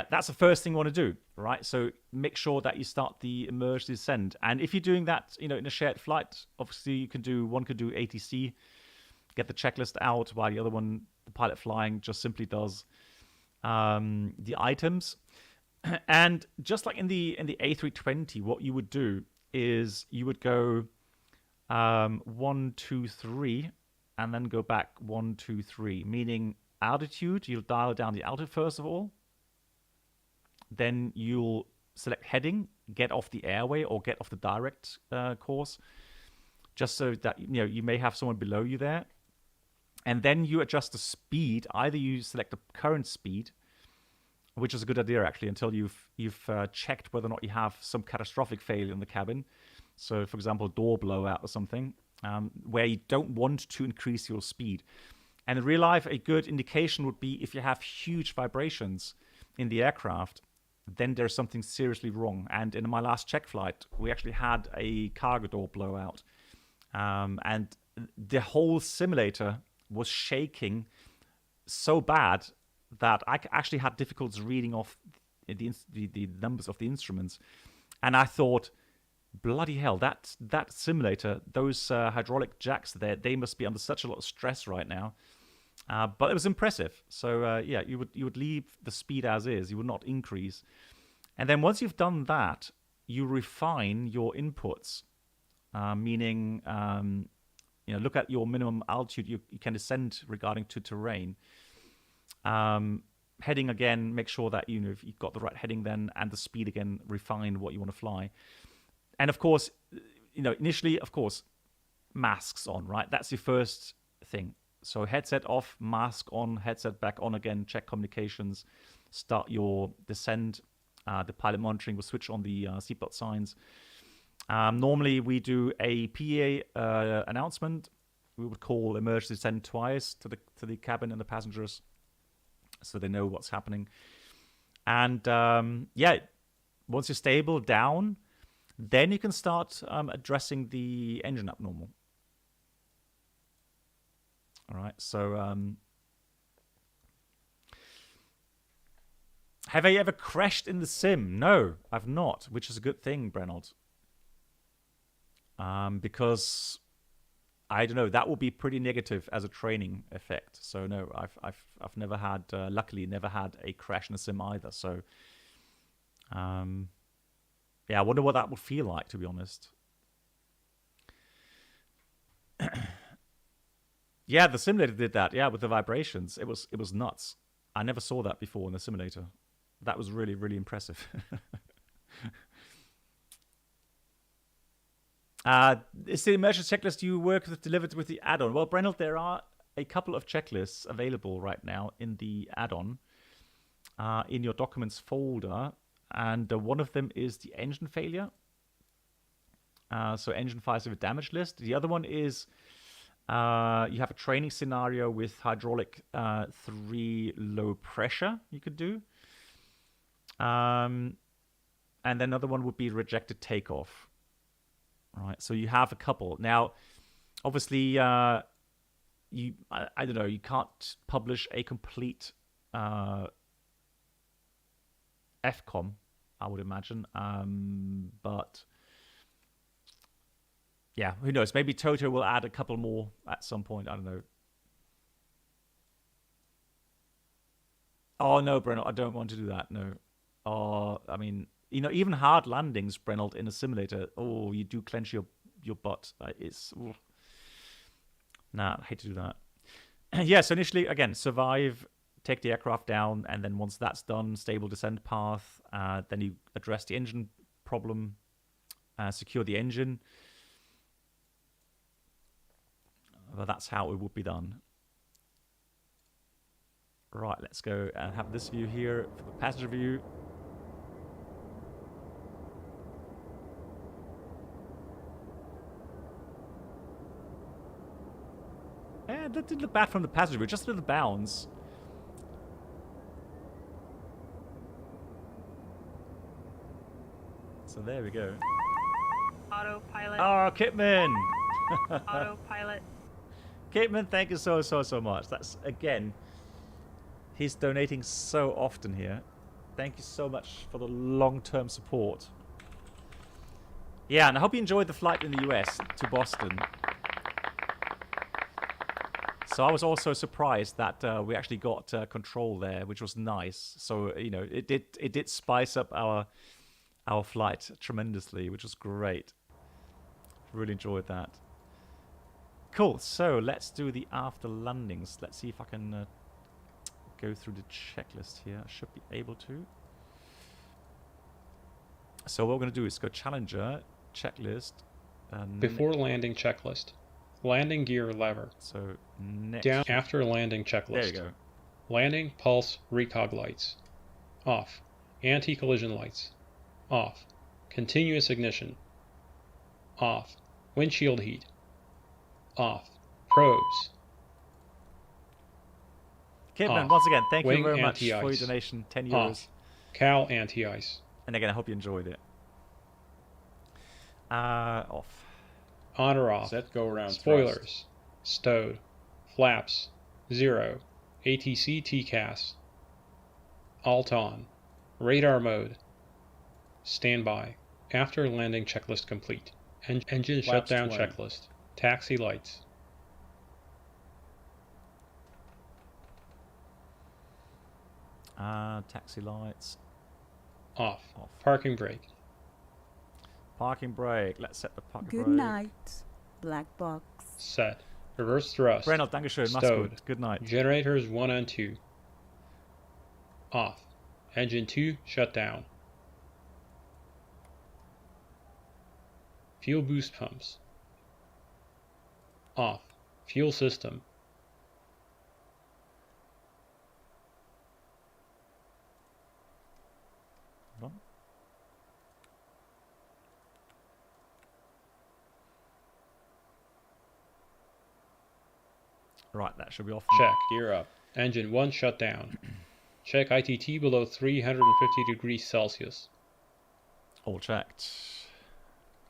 that's the first thing you want to do, right? So make sure that you start the emergency descent. And if you're doing that, in a shared flight, obviously one could do ATC, get the checklist out, while the other one, the pilot flying, just simply does the items. And just like in the A320, what you would do is you would go 1, 2, 3, and then go back 1, 2, 3, meaning altitude. You'll dial down the altitude first of all. Then you'll select heading, get off the airway or get off the direct course, just so that you may have someone below you there. And then you adjust the speed. Either you select the current speed, which is a good idea actually, until you've checked whether or not you have some catastrophic failure in the cabin. So, for example, door blowout or something, where you don't want to increase your speed. And in real life, a good indication would be if you have huge vibrations in the aircraft, then there's something seriously wrong. And in my last check flight, we actually had a cargo door blowout. And the whole simulator was shaking so bad that I actually had difficulties reading off the numbers of the instruments. And I thought, bloody hell, that simulator, those hydraulic jacks there, they must be under such a lot of stress right now. But it was impressive. So you would leave the speed as is. You would not increase. And then once you've done that, you refine your inputs, meaning look at your minimum altitude you can descend regarding to terrain. Heading again, make sure that if you've got the right heading then, and the speed again, refine what you want to fly. And of course, initially, of course, masks on, right? That's your first thing. So headset off, mask on, headset back on again, check communications, start your descent. The pilot monitoring will switch on the seatbelt signs. Normally, we do a PA announcement. We would call emergency descent twice to the cabin and the passengers. so they know what's happening. And yeah, once you're stable down, then you can start addressing the engine abnormal. All right, so have I ever crashed in the sim? No, I've not, which is a good thing, Brenold. Because I don't know, that would be pretty negative as a training effect. So no, I've never had, luckily, never had a crash in a sim either. So yeah, I wonder what that would feel like, to be honest. Yeah, the simulator did that. Yeah, with the vibrations, it was nuts. I never saw that before in the simulator. That was really, really impressive. Is the emergency checklist you work with delivered with the add-on? Well, Brennel, there are a couple of checklists available right now in the add-on, in your documents folder, and one of them is the engine failure. So engine fires with a damage list. The other one is you have a training scenario with hydraulic 3 low pressure you could do. And then another one would be rejected takeoff. All right, so you have a couple. Now, obviously, I don't know, you can't publish a complete FCOM, I would imagine. But yeah, who knows? Maybe Toto will add a couple more at some point. I don't know. Oh, no, Brennel, I don't want to do that. No. I mean, you know, even hard landings, Brennel, in a simulator, oh, you do clench your butt. Nah, I hate to do that. Yeah, so initially, again, survive, take the aircraft down, and then once that's done, stable descent path, then you address the engine problem, secure the engine. Well, that's how it would be done. Right, let's go and have this view here for the passenger view. That didn't look bad from the passenger view, just a little bounce. So there we go. Autopilot. Oh, Kitman! Autopilot. Kitman, thank you so much. That's, again, he's donating so often here. Thank you so much for the long-term support. Yeah, and I hope you enjoyed the flight in the US to Boston. So I was also surprised that we actually got control there, which was nice. So, you know, it did spice up our flight tremendously, which was great. Really enjoyed that. Cool. So let's do the after landings. Let's see if I can go through the checklist here. I should be able to. So what we're going to do is go Challenger, checklist. Before landing checklist. Landing gear lever. So next. Down after landing checklist. There you go. Landing pulse recog lights. Off. Anti-collision lights. Off. Continuous ignition. Off. Windshield heat. Off. Probes. Kidman, once again, thank you very much anti-ice. for your donation, 10 euros. Off. Cowl anti-ice. And again, I hope you enjoyed it. Off. On or off. Set go around Spoilers. thrust. Stowed. Flaps. 0. ATC TCAS. Alt on. Radar mode. Standby. After landing checklist complete. Engine Flaps shutdown 20. checklist. Taxi lights. Taxi lights. Off. Off. Parking brake. Parking brake. Let's set the parking brake. Good night, black box. Set. Reverse thrust. Brennel, dankeschön. Mach's Stowed. gut. Good night. Generators 1 and 2. Off. Engine 2 shut down. Fuel boost pumps. Off. Fuel system. Hold on. Right, that should be off. Check. Gear up. Engine 1 shut down. Check ITT below 350 degrees Celsius. All checked.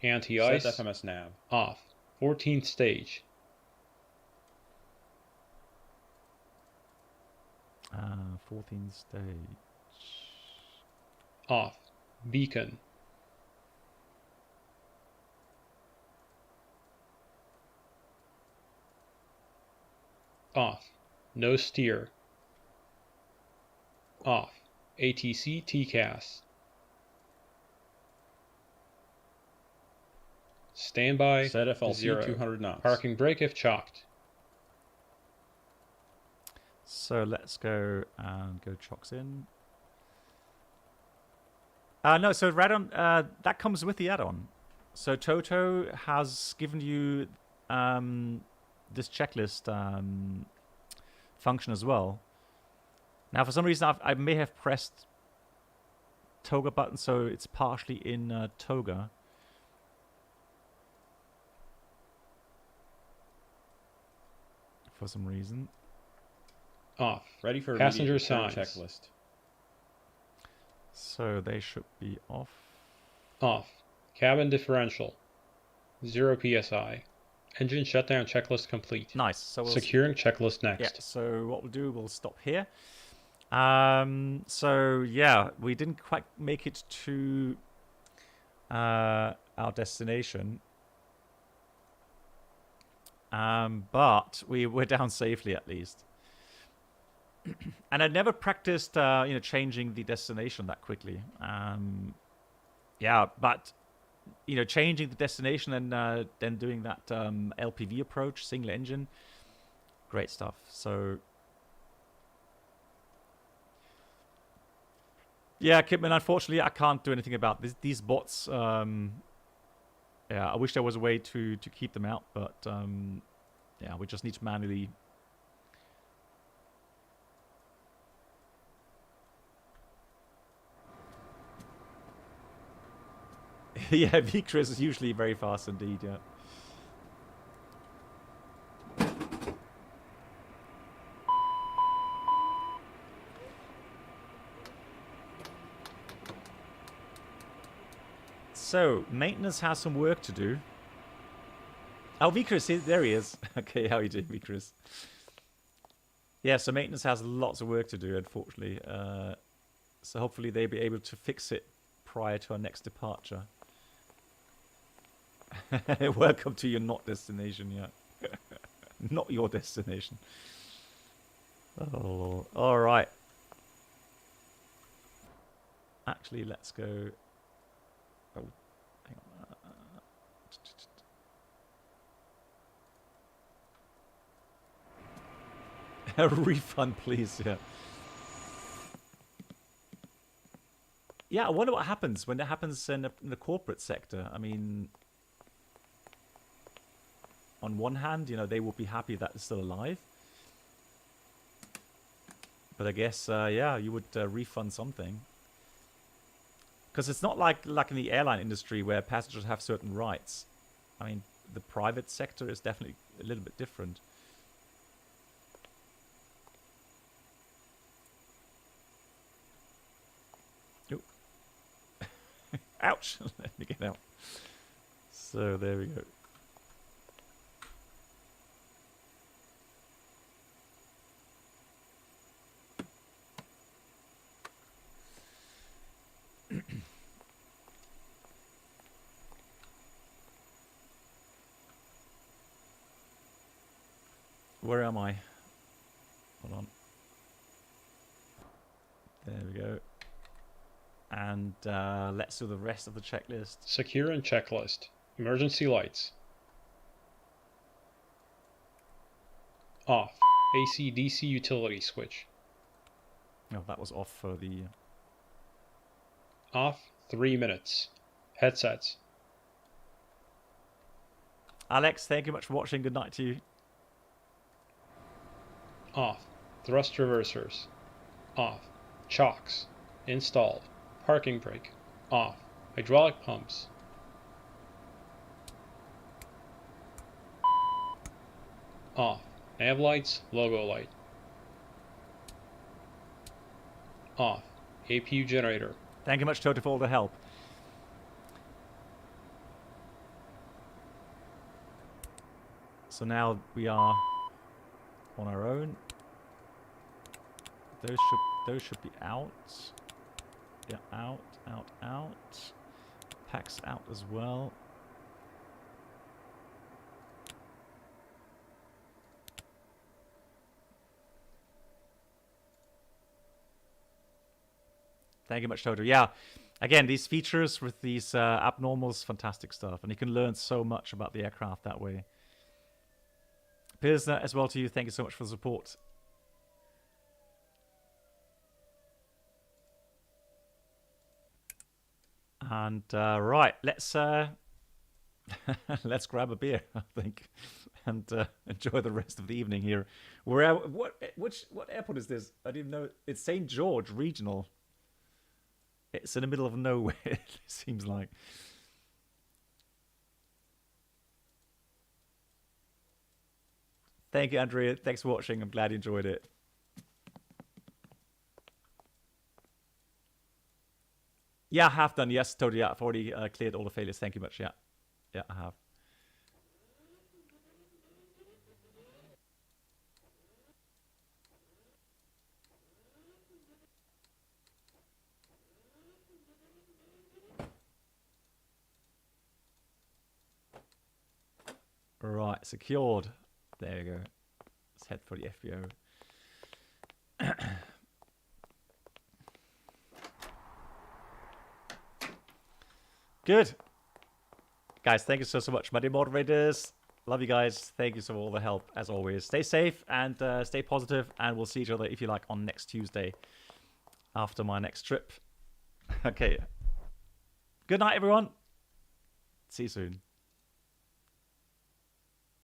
Anti-ice. Set FMS nav. Off. 14th stage. 14th stage. Off. Beacon. Off. No steer. Off. ATC TCAS. Standby. Set FLC 0. 200 knots. Parking brake if chalked. So let's go and go chocks in. No, so Radon, that comes with the add-on. So Toto has given you this checklist function as well. Now, for some reason, I may have pressed Toga button, so it's partially in Toga. For some reason. Off. Ready for passenger immediate return signs. checklist. So they should be off. Off. Cabin differential. 0 psi. Engine shutdown checklist complete. Nice. So we'll Securing checklist next. Yeah. So what we'll do, we'll stop here. So yeah, we didn't quite make it to our destination. But we're down safely at least. And I never practiced, changing the destination that quickly. Yeah, but changing the destination and then doing that LPV approach, single engine, great stuff. So yeah, Kipman, unfortunately, I can't do anything about this. These bots. Yeah, I wish there was a way to keep them out, but yeah, we just need to manually. Yeah, V-Chris is usually very fast indeed, yeah. So, maintenance has some work to do. Oh, V-Chris, there he is. Okay, how are you doing, V-Chris? Yeah, so maintenance has lots of work to do, unfortunately. So hopefully they'll be able to fix it prior to our next departure. Welcome to your not destination, yeah. Not your destination. Oh, all right. Actually, let's go. Oh, hang on. A refund, please. Yeah. Yeah, I wonder what happens when that happens in the corporate sector. I mean, on one hand, they will be happy that it's still alive. But I guess, yeah, you would refund something. Because it's not like in the airline industry where passengers have certain rights. I mean, the private sector is definitely a little bit different. Oh. Ouch! Let me get out. So there we go. Where am I? Hold on. There we go. And let's do the rest of the checklist. Secure and checklist. Emergency lights. Off. AC/DC utility switch. Oh, that was off for the... Off. 3 minutes. Headsets. Alex, thank you much for watching. Good night to you. Off. Thrust reversers. Off. Chocks. Installed. Parking brake. Off. Hydraulic pumps. Off. Nav lights. Logo light. Off. APU generator. Thank you much, Toto, for all the help. So now we are on our own. Those should be out. Yeah, out. Packs out as well. Thank you much, Toto. Yeah, again, these features with these abnormals, fantastic stuff. And you can learn so much about the aircraft that way. Pilsner, as well to you. Thank you so much for the support. And right, let's let's grab a beer, I think, and enjoy the rest of the evening here. What airport is this? I didn't know. It's St. George Regional. It's in the middle of nowhere, it seems like. Thank you, Andrea. Thanks for watching. I'm glad you enjoyed it. Yeah, I have done. Yes, totally. Yeah, I've already cleared all the failures. Thank you much. Yeah, I have. Right, secured. There you go. Let's head for the FBO. Good. Guys, thank you so much. My dear moderators, love you guys. Thank you so much for all the help, as always. Stay safe and stay positive, and we'll see each other, if you like, on next Tuesday after my next trip. Okay. Good night, everyone. See you soon.